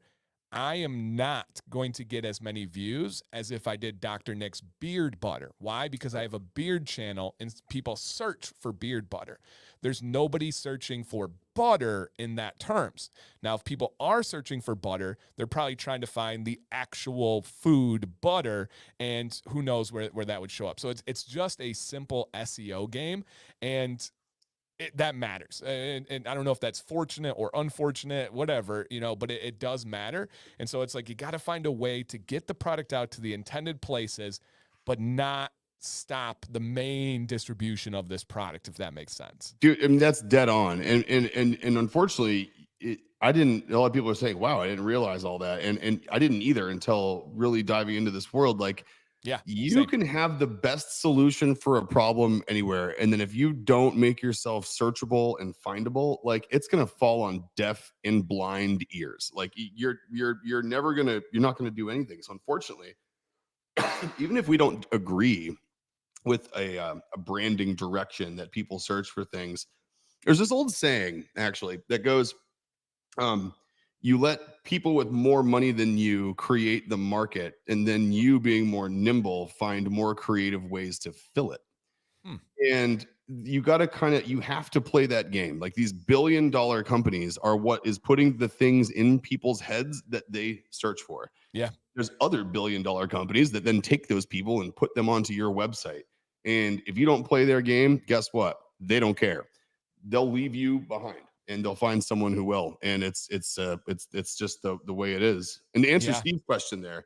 I am not going to get as many views as if I did Dr. Nick's beard butter. Why? Because I have a beard channel and people search for beard butter. There's nobody searching for butter in that terms. Now, if people are searching for butter, they're probably trying to find the actual food butter, and who knows where that would show up. So it's just a simple SEO game, and that matters. And I don't know if that's fortunate or unfortunate, whatever, but it does matter. And so it's like, you got to find a way to get the product out to the intended places, but not stop the main distribution of this product, if that makes sense. Dude, I mean, that's dead on. And unfortunately, a lot of people are saying, wow, I didn't realize all that. And I didn't either until really diving into this world. Like, yeah, you can have the best solution for a problem anywhere. And then if you don't make yourself searchable and findable, like, it's going to fall on deaf and blind ears. Like, you're not going to do anything. So unfortunately, even if we don't agree with a branding direction that people search for things, there's this old saying actually that goes, you let people with more money than you create the market, and then you, being more nimble, find more creative ways to fill it. And you got to you have to play that game. Like, these billion-dollar companies are what is putting the things in people's heads that they search for. Yeah. There's other billion-dollar companies that then take those people and put them onto your website. And if you don't play their game, guess what? They don't care. They'll leave you behind, and they'll find someone who will. And it's just the way it is. And to answer Steve's question there,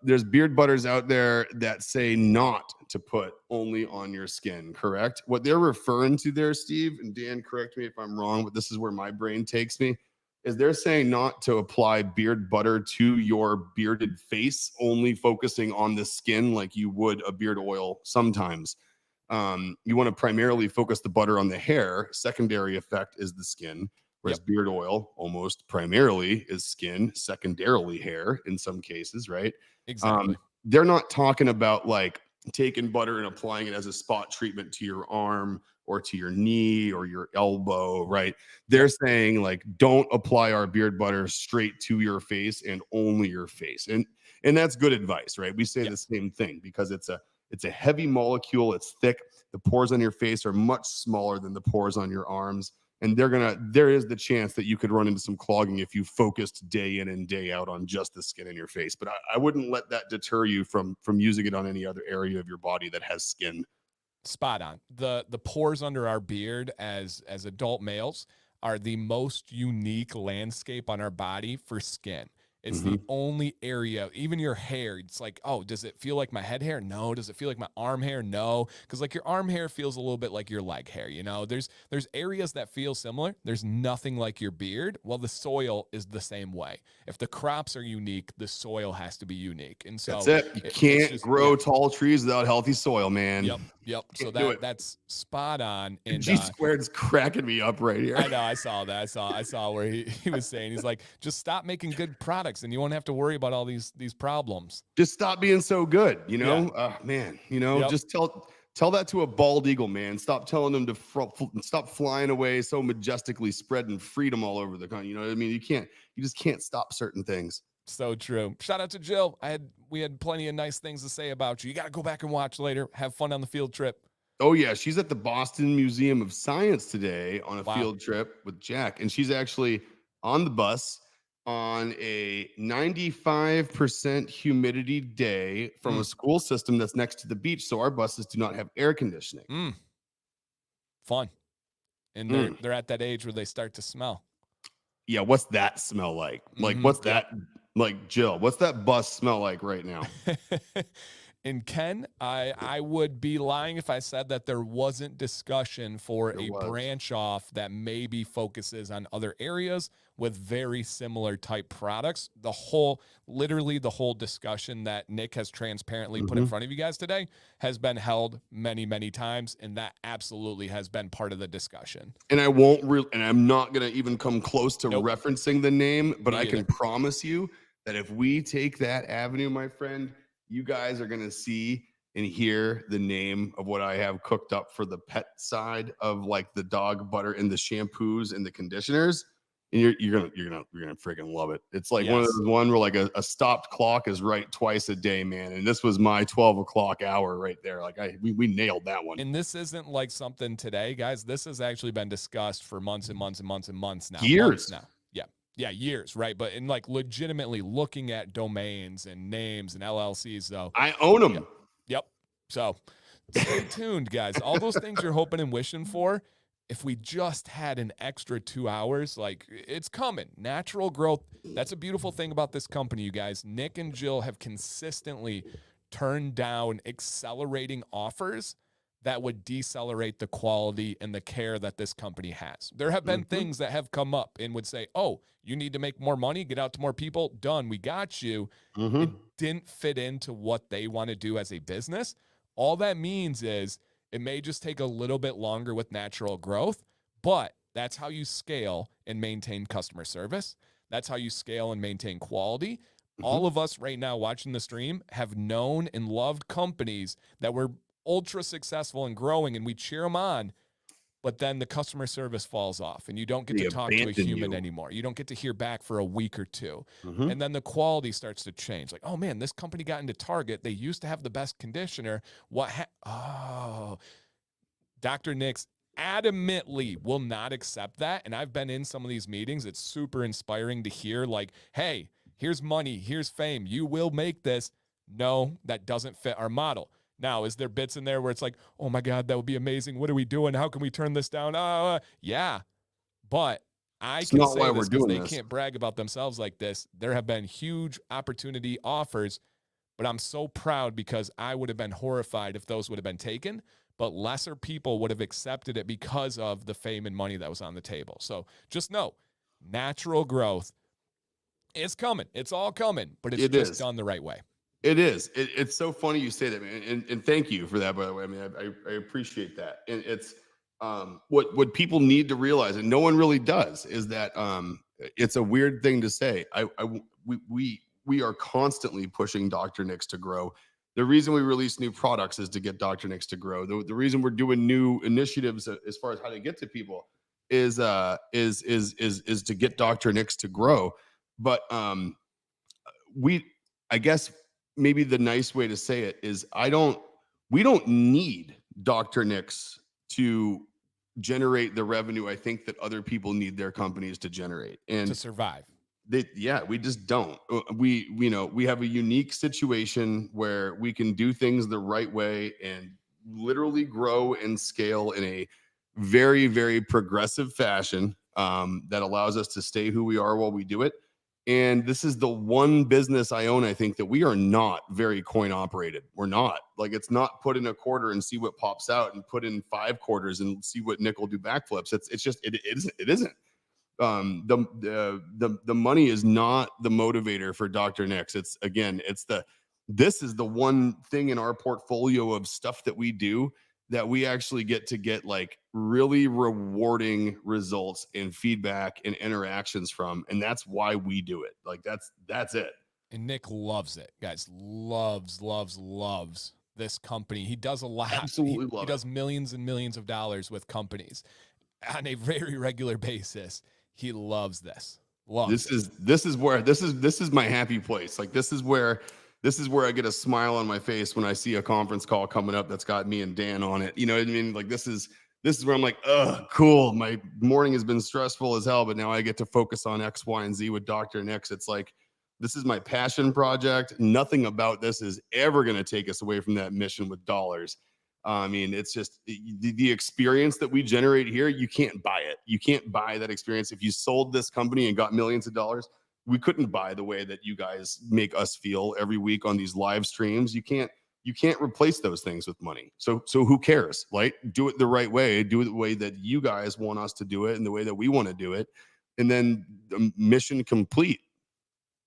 there's beard butters out there that say not to put only on your skin, correct? What they're referring to there, Steve, and Dan, correct me if I'm wrong, but this is where my brain takes me, is they're saying not to apply beard butter to your bearded face, only focusing on the skin like you would a beard oil sometimes. You want to primarily focus the butter on the hair. Secondary effect is the skin, whereas beard oil almost primarily is skin, secondarily hair in some cases, right? Exactly. They're not talking about like taking butter and applying it as a spot treatment to your arm or to your knee or your elbow, right? They're saying, like, don't apply our beard butter straight to your face and only your face. And that's good advice, right? We say the same thing because it's a heavy molecule, it's thick. The pores on your face are much smaller than the pores on your arms. And there is the chance that you could run into some clogging if you focused day in and day out on just the skin in your face. But I wouldn't let that deter you from using it on any other area of your body that has skin. Spot on. The pores under our beard as adult males are the most unique landscape on our body for skin. It's the only area, even your hair, it's like, oh, does it feel like my head hair? No. Does it feel like my arm hair? No. Because like your arm hair feels a little bit like your leg hair, There's areas that feel similar. There's nothing like your beard. Well, the soil is the same way. If the crops are unique, the soil has to be unique. And so that's it. You can't grow tall trees without healthy soil, man. Yep. So that's spot on. And G squared is cracking me up right here. I know. I saw that. I saw where he was saying, he's like, just stop making good products and you won't have to worry about all these problems. Just stop being so good, man, just tell that to a bald eagle, man. Stop telling them to stop flying away so majestically, spreading freedom all over the country. You know what I mean? You just can't stop certain things. So true. Shout out to Jill. We had plenty of nice things to say about you. You got to go back and watch later. Have fun on the field trip. Oh yeah, she's at the Boston Museum of Science today on a field trip with Jack, and she's actually on the bus on a 95% humidity day from a school system that's next to the beach, so our buses do not have air conditioning. Fun. And they're at that age where they start to smell. yeah, what's that smell like? Like, what's that like, Jill? What's that bus smell like right now? And Ken, I would be lying if I said that there wasn't discussion for There a was. branch off that maybe focuses on other areas with very similar type products. Literally the whole discussion that Nick has transparently put in front of you guys today has been held many, many times. And that absolutely has been part of the discussion. And I won't really, and I'm not going to even come close to Nope. referencing the name, but Me I either. can promise you that if we take that avenue, my friend, you guys are going to see and hear the name of what I have cooked up for the pet side of like the dog butter and the shampoos and the conditioners. And you're gonna freaking love it. It's like one of Yes. those where like a stopped clock is right twice a day, man. And this was my 12 o'clock hour right there. Like we nailed that one. And this isn't like something today, guys. This has actually been discussed for months and months and months and months now. Years. Months now. Yeah. Yeah, years, right? But in like legitimately looking at domains and names and LLCs, though. I own them. Yep. So stay tuned, guys. All those things you're hoping and wishing for, if we just had an extra 2 hours, like it's coming. Natural growth. That's a beautiful thing about this company, you guys. Nick and Jill have consistently turned down accelerating offers that would decelerate the quality and the care that this company has. There have been things that have come up and would say, oh, you need to make more money, get out to more people, done, we got you. It didn't fit into what they want to do as a business. All that means is it may just take a little bit longer with natural growth, but that's how you scale and maintain customer service. That's how you scale and maintain quality. All of us right now watching the stream have known and loved companies that were ultra successful and growing, and we cheer them on, but then the customer service falls off and you don't get to talk to a human anymore. You don't get to hear back for a week or two. And then the quality starts to change. Like, oh man, this company got into Target. They used to have the best conditioner. Dr. Nick's adamantly will not accept that. And I've been in some of these meetings. It's super inspiring to hear like, hey, here's money, here's fame. You will make this. No, that doesn't fit our model. Now, is there bits in there where it's like, oh my God, that would be amazing. What are we doing? How can we turn this down? Yeah. But I can say this because they can't brag about themselves like this. There have been huge opportunity offers, but I'm so proud because I would have been horrified if those would have been taken, but lesser people would have accepted it because of the fame and money that was on the table. So just know, natural growth is coming. It's all coming, but it's just done the right way. It is. It's so funny you say that, man. And thank you for that, by the way. I mean, I appreciate that. And it's what people need to realize, and no one really does, is that it's a weird thing to say. We are constantly pushing Dr. Nick's to grow. The reason we release new products is to get Dr. Nick's to grow. The reason we're doing new initiatives as far as how to get to people is to get Dr. Nick's to grow. But I guess maybe the nice way to say it is we don't need Dr. Nick's to generate the revenue I think that other people need their companies to generate and to survive. We just don't. We have a unique situation where we can do things the right way and literally grow and scale in a very, very progressive fashion that allows us to stay who we are while we do it. And this is the one business I own, I think, that we are not very coin operated. We're not. Like, it's not put in a quarter and see what pops out and put in 5 quarters and see what Nick will do backflips. It isn't. The money is not the motivator for Dr. Nick's. This is the one thing in our portfolio of stuff that we do that we actually get like really rewarding results and feedback and interactions from. And that's why we do it. Like that's it. And Nick loves it, guys. Loves this company. He does a lot. Absolutely love it. He does millions and millions of dollars with companies on a very regular basis. He loves this. This is my happy place. Like this is where I get a smile on my face when I see a conference call coming up that's got me and Dan on it. You know what I mean? Like this is where I'm like, cool. My morning has been stressful as hell, but now I get to focus on X, Y, and Z with Dr. Nick's. It's like, this is my passion project. Nothing about this is ever going to take us away from that mission with dollars. I mean, it's just the experience that we generate here. You can't buy it. You can't buy that experience. If you sold this company and got millions of dollars, we couldn't buy the way that you guys make us feel every week on these live streams. You can't replace those things with money. So who cares? Like, do it the right way. Do it the way that you guys want us to do it and the way that we want to do it. And then the mission complete.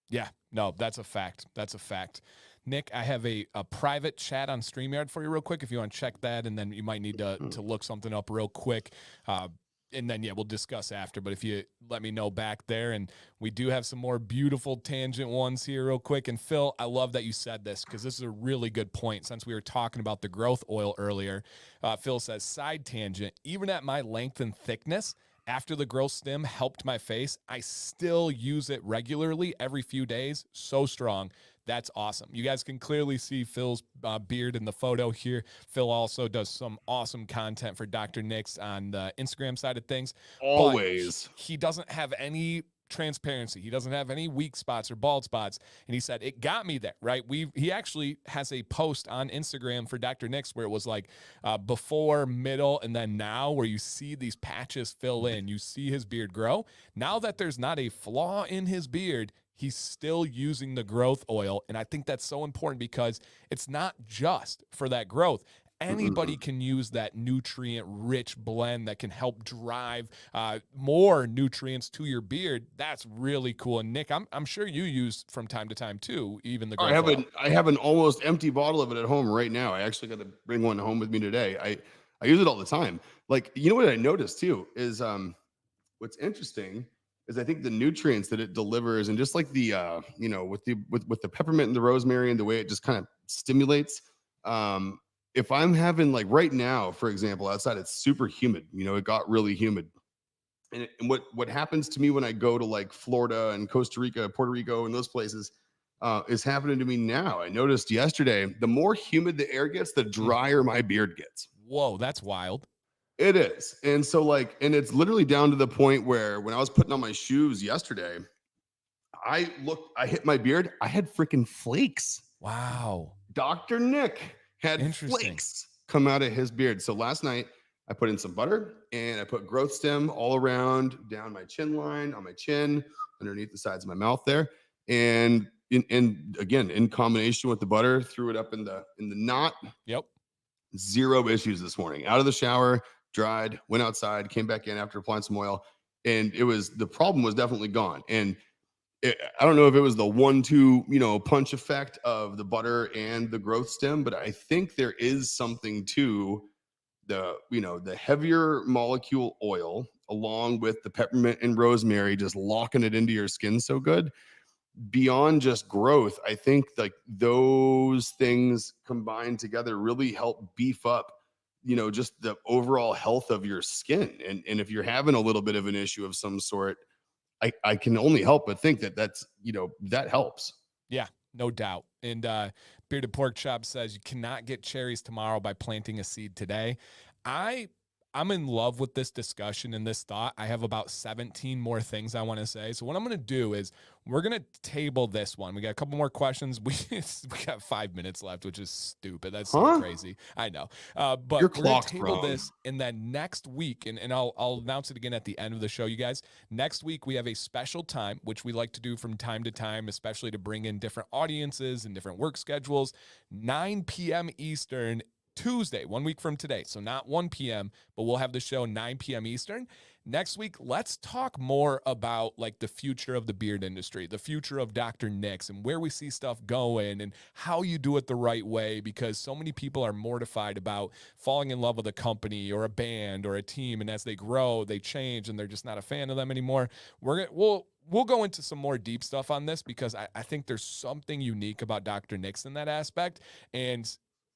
Yeah, no, that's a fact. That's a fact. Nick, I have a private chat on StreamYard for you real quick if you want to check that, and then you might need to look something up real quick. And then, yeah, we'll discuss after. But if you let me know back there, and we do have some more beautiful tangent ones here real quick. And Phil, I love that you said this because this is a really good point since we were talking about the growth oil earlier. Phil says, side tangent, even at my length and thickness, after the growth stem helped my face, I still use it regularly every few days. So strong. That's awesome. You guys can clearly see Phil's beard in the photo here. Phil also does some awesome content for Dr. Nix on the Instagram side of things. Always. But he doesn't have any transparency. He doesn't have any weak spots or bald spots. And he said, it got me there, right? He actually has a post on Instagram for Dr. Nix where it was like before, middle, and then now where you see these patches fill in. You see his beard grow. Now that there's not a flaw in his beard, he's still using the growth oil. And I think that's so important because it's not just for that growth. Anybody can use that nutrient-rich blend that can help drive more nutrients to your beard. That's really cool. And Nick, I'm sure you use from time to time too, even the growth oil. I have an almost empty bottle of it at home right now. I actually got to bring one home with me today. I use it all the time. Like, you know what I noticed too is what's interesting is I think the nutrients that it delivers and just like the with the peppermint and the rosemary and the way it just kind of stimulates. If I'm having, like, right now, for example, outside, it's super humid. It got really humid. And what happens to me when I go to like Florida and Costa Rica, Puerto Rico, and those places is happening to me now. I noticed yesterday, the more humid the air gets, the drier my beard gets. Whoa, that's wild. It is. And so, like, and it's literally down to the point where when I was putting on my shoes yesterday, I hit my beard, I had freaking flakes. Wow. Dr. Nick had flakes come out of his beard. So last night I put in some butter and I put growth stem all around down my chin line, on my chin, underneath the sides of my mouth there. And again, in combination with the butter, threw it up in the knot. Yep. Zero issues this morning. Out of the shower, dried, went outside, came back in after applying some oil. And the problem was definitely gone. And I don't know if it was the 1-2, punch effect of the butter and the growth stem, but I think there is something to the heavier molecule oil along with the peppermint and rosemary, just locking it into your skin so good. Beyond just growth, I think like those things combined together really help beef up, just the overall health of your skin. And if you're having a little bit of an issue of some sort, I can only help but think that helps. Yeah, no doubt. And Bearded Pork Chop says you cannot get cherries tomorrow by planting a seed today. I'm in love with this discussion and this thought. I have about 17 more things I want to say. So what I'm going to do is we're going to table this one. We got a couple more questions. We got 5 minutes left, which is stupid. That's so crazy. I know. But your we're going to clock's table wrong. this, and then next week, and I'll announce it again at the end of the show, you guys. Next week, we have a special time, which we like to do from time to time, especially to bring in different audiences and different work schedules. 9 p.m. Eastern, Tuesday, 1 week from today. So not 1 p.m., but we'll have the show 9 p.m. Eastern. Next week, let's talk more about like the future of the beard industry, the future of Dr. Nix and where we see stuff going and how you do it the right way, because so many people are mortified about falling in love with a company or a band or a team. And as they grow, they change and they're just not a fan of them anymore. We'll go into some more deep stuff on this because I think there's something unique about Dr. Nix in that aspect. And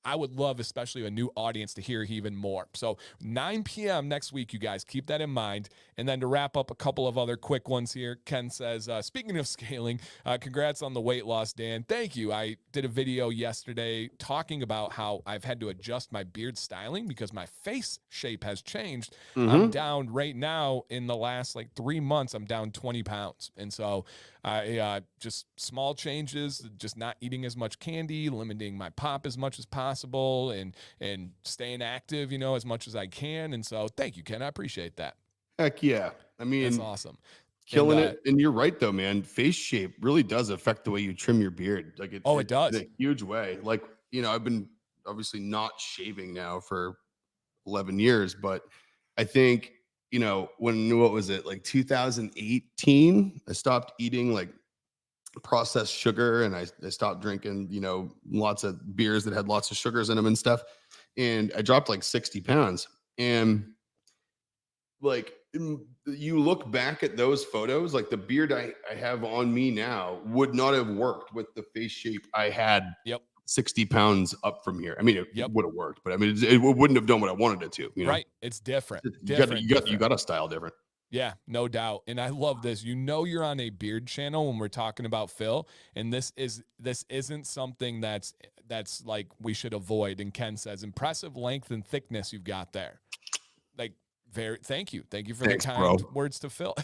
I would love, especially a new audience, to hear even more. So 9 p.m. next week, you guys, keep that in mind. And then to wrap up a couple of other quick ones here, Ken says, speaking of scaling, congrats on the weight loss, Dan. Thank you. I did a video yesterday talking about how I've had to adjust my beard styling because my face shape has changed. I'm down right now in the last 3 months, I'm down 20 pounds. And so I just small changes, just not eating as much candy, limiting my pop as much as possible. possible and staying active, you know, as much as I can. And so thank you, Ken. I appreciate that. Heck yeah. I That's mean, awesome. killing it. And you're right though, man. Face shape really does affect the way you trim your beard. Like it in does. a huge way. Like, you know, I've been obviously not shaving now for 11 years, but I think, you know, what was it, like 2018, I stopped eating like processed sugar, and I stopped drinking, you know, lots of beers that had lots of sugars in them and stuff. And I dropped like 60 pounds. And like you look back at those photos, like the beard I have on me now would not have worked with the face shape I had. Yep. 60 pounds up from here. I mean, it Yep. would have worked, but I mean, it wouldn't have done what I wanted it to, you know? Right. It's different. You got to style different. Yeah, no doubt. And I love this. You know, you're on a beard channel when we're talking about Phil, and this isn't something that's like we should avoid. And Ken says, impressive length and thickness you've got there. Like, thank you for Thanks, the kind bro. words to Phil.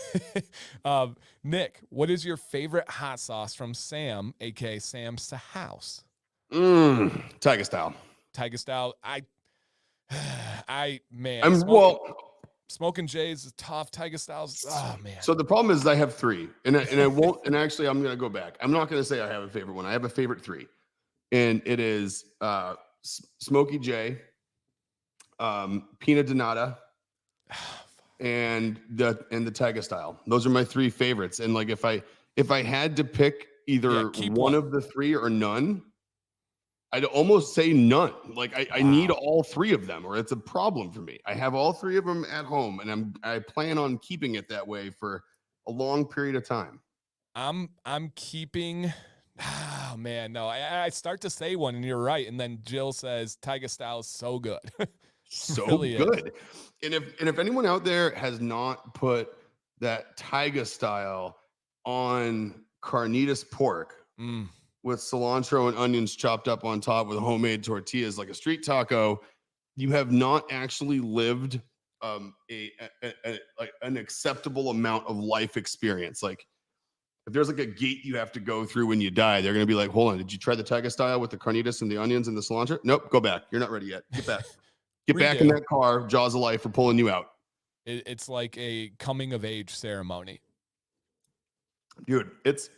Nick, what is your favorite hot sauce from Sam, aka Sam's House? Tiger style. Tiger style. Smoking Jays is tough. Tiger Styles. Oh man. So the problem is I have three, and I won't. And actually, I'm gonna go back. I'm not gonna say I have a favorite one. I have a favorite three, and it is Smokey J, Pina Donata, and the Tiger style. Those are my three favorites. And like if I had to pick either one of the three or none, I'd almost say none. Like I need all three of them, or it's a problem for me. I have all three of them at home, and I plan on keeping it that way for a long period of time. I'm keeping. Oh man, no. I start to say one, and you're right, and then Jill says Tiger style is so good, so really good. Is. And if anyone out there has not put that Tiger style on carnitas pork. With cilantro and onions chopped up on top with homemade tortillas like a street taco, you have not actually lived like an acceptable amount of life experience. Like if there's like a gate you have to go through when you die, they're going to be like, hold on, did you try the Tiger style with the carnitas and the onions and the cilantro? Nope, go back. You're not ready yet. Get back. Get back in that car. Jaws of life are pulling you out. It's like a coming of age ceremony. Dude, it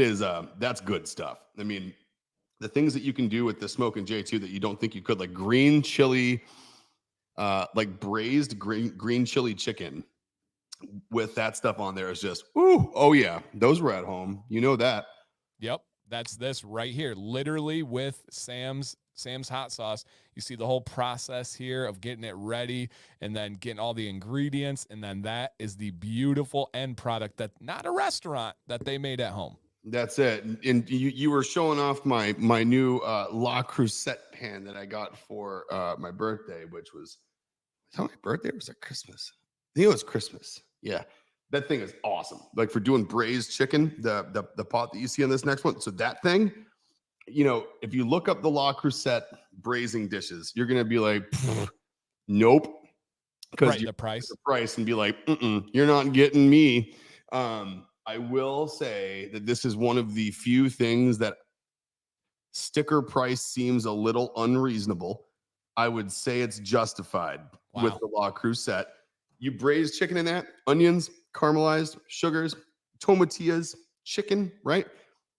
is that's good stuff. I mean, the things that you can do with the Smokin' J too that you don't think you could, like green chili, like braised green chili chicken with that stuff on there is just oh yeah, those were at home. You know that. Yep, that's this right here, literally with Sam's hot sauce. You see the whole process here of getting it ready and then getting all the ingredients, and then that is the beautiful end product that not a restaurant that they made at home. That's it. And you were showing off my new La Crusette pan that I got for my birthday, which was my birthday or was it Christmas? I think it was Christmas. Yeah. That thing is awesome. Like for doing braised chicken, the pot that you see on this next one. So that thing, you know, if you look up the La Crusette braising dishes, you're gonna be like, nope. Because the price and be like, you're not getting me. I will say that this is one of the few things that sticker price seems a little unreasonable. I would say it's justified with the La Crusette. You braise chicken in that, onions, caramelized, sugars, tomatillas, chicken, right?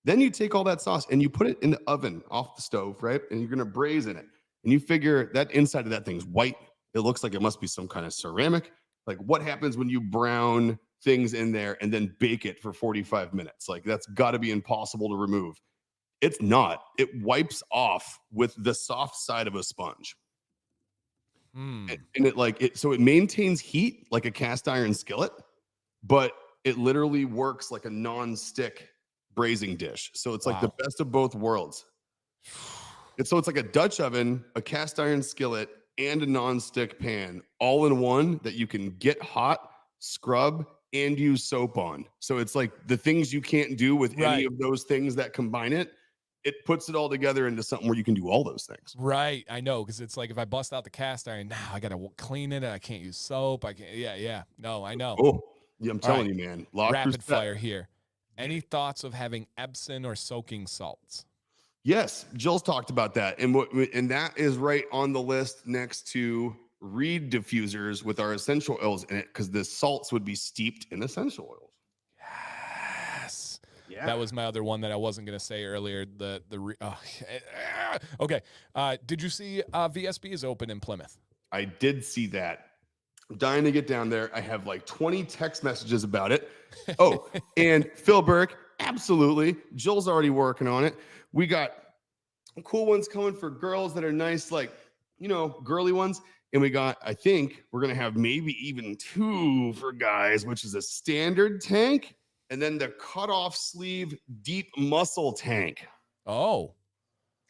Then you take all that sauce and you put it in the oven off the stove, right? And you're going to braise in it. And you figure that inside of that thing's white. It looks like it must be some kind of ceramic. Like what happens when you brown things in there and then bake it for 45 minutes? Like that's got to be impossible to remove. It's not. It wipes off with the soft side of a sponge. And so it maintains heat like a cast iron skillet, but it literally works like a non-stick braising dish. So it's like the best of both worlds. It's like a Dutch oven, a cast iron skillet, and a non-stick pan all in one that you can get hot, scrub, and use soap on. So it's like the things you can't do with any of those things that combine it. It puts it all together into something where you can do all those things. Right. I know. Cause it's like, if I bust out the cast iron, now I got to clean it. And I can't use soap. I can't. Yeah. No, I know. Oh, yeah. I'm telling you, man. Rapid fire here. Any thoughts of having Epsom or soaking salts? Yes, Jill's talked about that, and that is right on the list next to reed diffusers with our essential oils in it, because the salts would be steeped in essential oils. Yes. Yeah. That was my other one that I wasn't going to say earlier. Okay. Did you see VSB is open in Plymouth? I did see that. I'm dying to get down there. I have like 20 text messages about it. Oh, and Phil Burke, absolutely. Jill's already working on it. We got cool ones coming for girls that are nice, like, girly ones. And we got, I think we're going to have maybe even 2 for guys, which is a standard tank and then the cutoff sleeve deep muscle tank. Oh.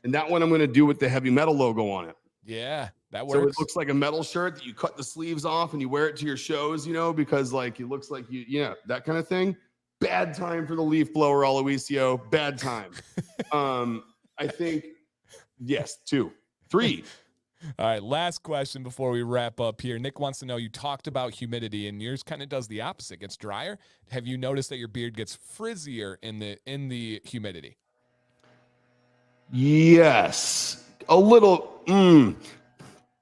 And that one I'm going to do with the heavy metal logo on it. Yeah, that works. So it looks like a metal shirt that you cut the sleeves off and you wear it to your shows, because like it looks like that kind of thing. Bad time for the leaf blower, Aloisio. Bad time. I think, yes, 2, 3. All right, last question before we wrap up here. Nick wants to know, you talked about humidity and yours kind of does the opposite, gets drier. Have you noticed that your beard gets frizzier in the humidity? Yes, a little.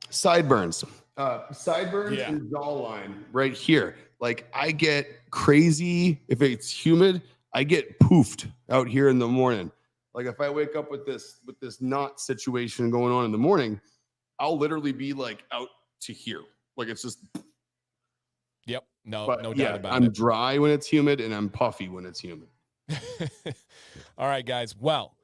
Sideburns, Yeah. and jawline right here. Like I get crazy if it's humid. I get poofed out here in the morning. Like if I wake up with this knot situation going on in the morning, I'll literally be like out to here. Like it's just. Yep. No doubt about it. I'm dry when it's humid and I'm puffy when it's humid. All right, guys. Well,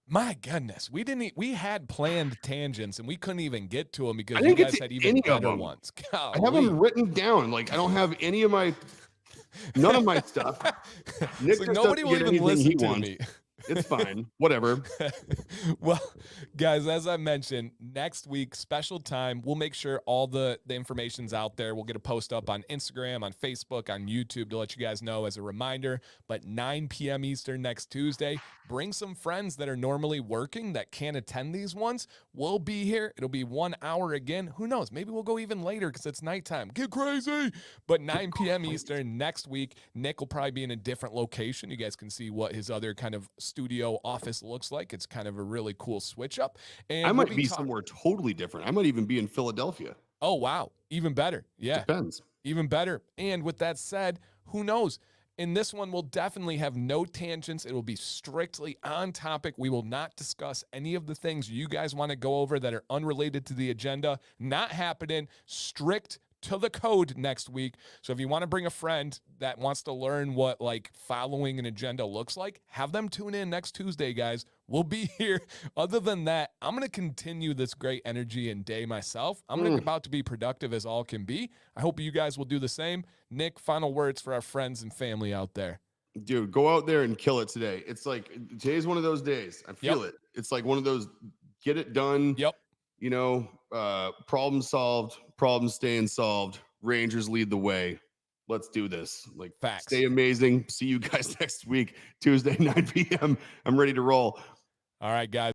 my goodness, we had planned tangents and we couldn't even get to them because you guys had even better ones. Golly. I have them written down. Like I don't have none of my stuff. Nick like nobody will even listen to me. It's fine. Whatever. Well, guys, as I mentioned, next week, special time. We'll make sure all the information's out there. We'll get a post up on Instagram, on Facebook, on YouTube to let you guys know as a reminder. But 9 p.m. Eastern next Tuesday, bring some friends that are normally working that can't attend these ones. We'll be here. It'll be 1 hour again. Who knows? Maybe we'll go even later because it's nighttime. Get crazy. But 9 p.m. Eastern next week, Nick will probably be in a different location. You guys can see what his other kind of studio office looks like. It's kind of a really cool switch up. And I might be somewhere totally different. I might even be in Philadelphia. Oh, wow. Even better. Yeah. Depends. Even better. And with that said, who knows? In this one, we'll definitely have no tangents. It will be strictly on topic. We will not discuss any of the things you guys want to go over that are unrelated to the agenda. Not happening. Strict to the code next week. So if you want to bring a friend that wants to learn what like following an agenda looks like, have them tune in next Tuesday, guys. We'll be here. Other than that, I'm going to continue this great energy and day myself. I'm about to be productive as all can be. I hope you guys will do the same. Nick, final words for our friends and family out there. Dude, go out there and kill it today. It's like today's one of those days. I feel it. It's like one of those get it done. Yep. Problem solved, problem staying solved. Rangers lead the way. Let's do this. Like, facts. Stay amazing. See you guys next week, Tuesday, 9 p.m. I'm ready to roll. All right, guys.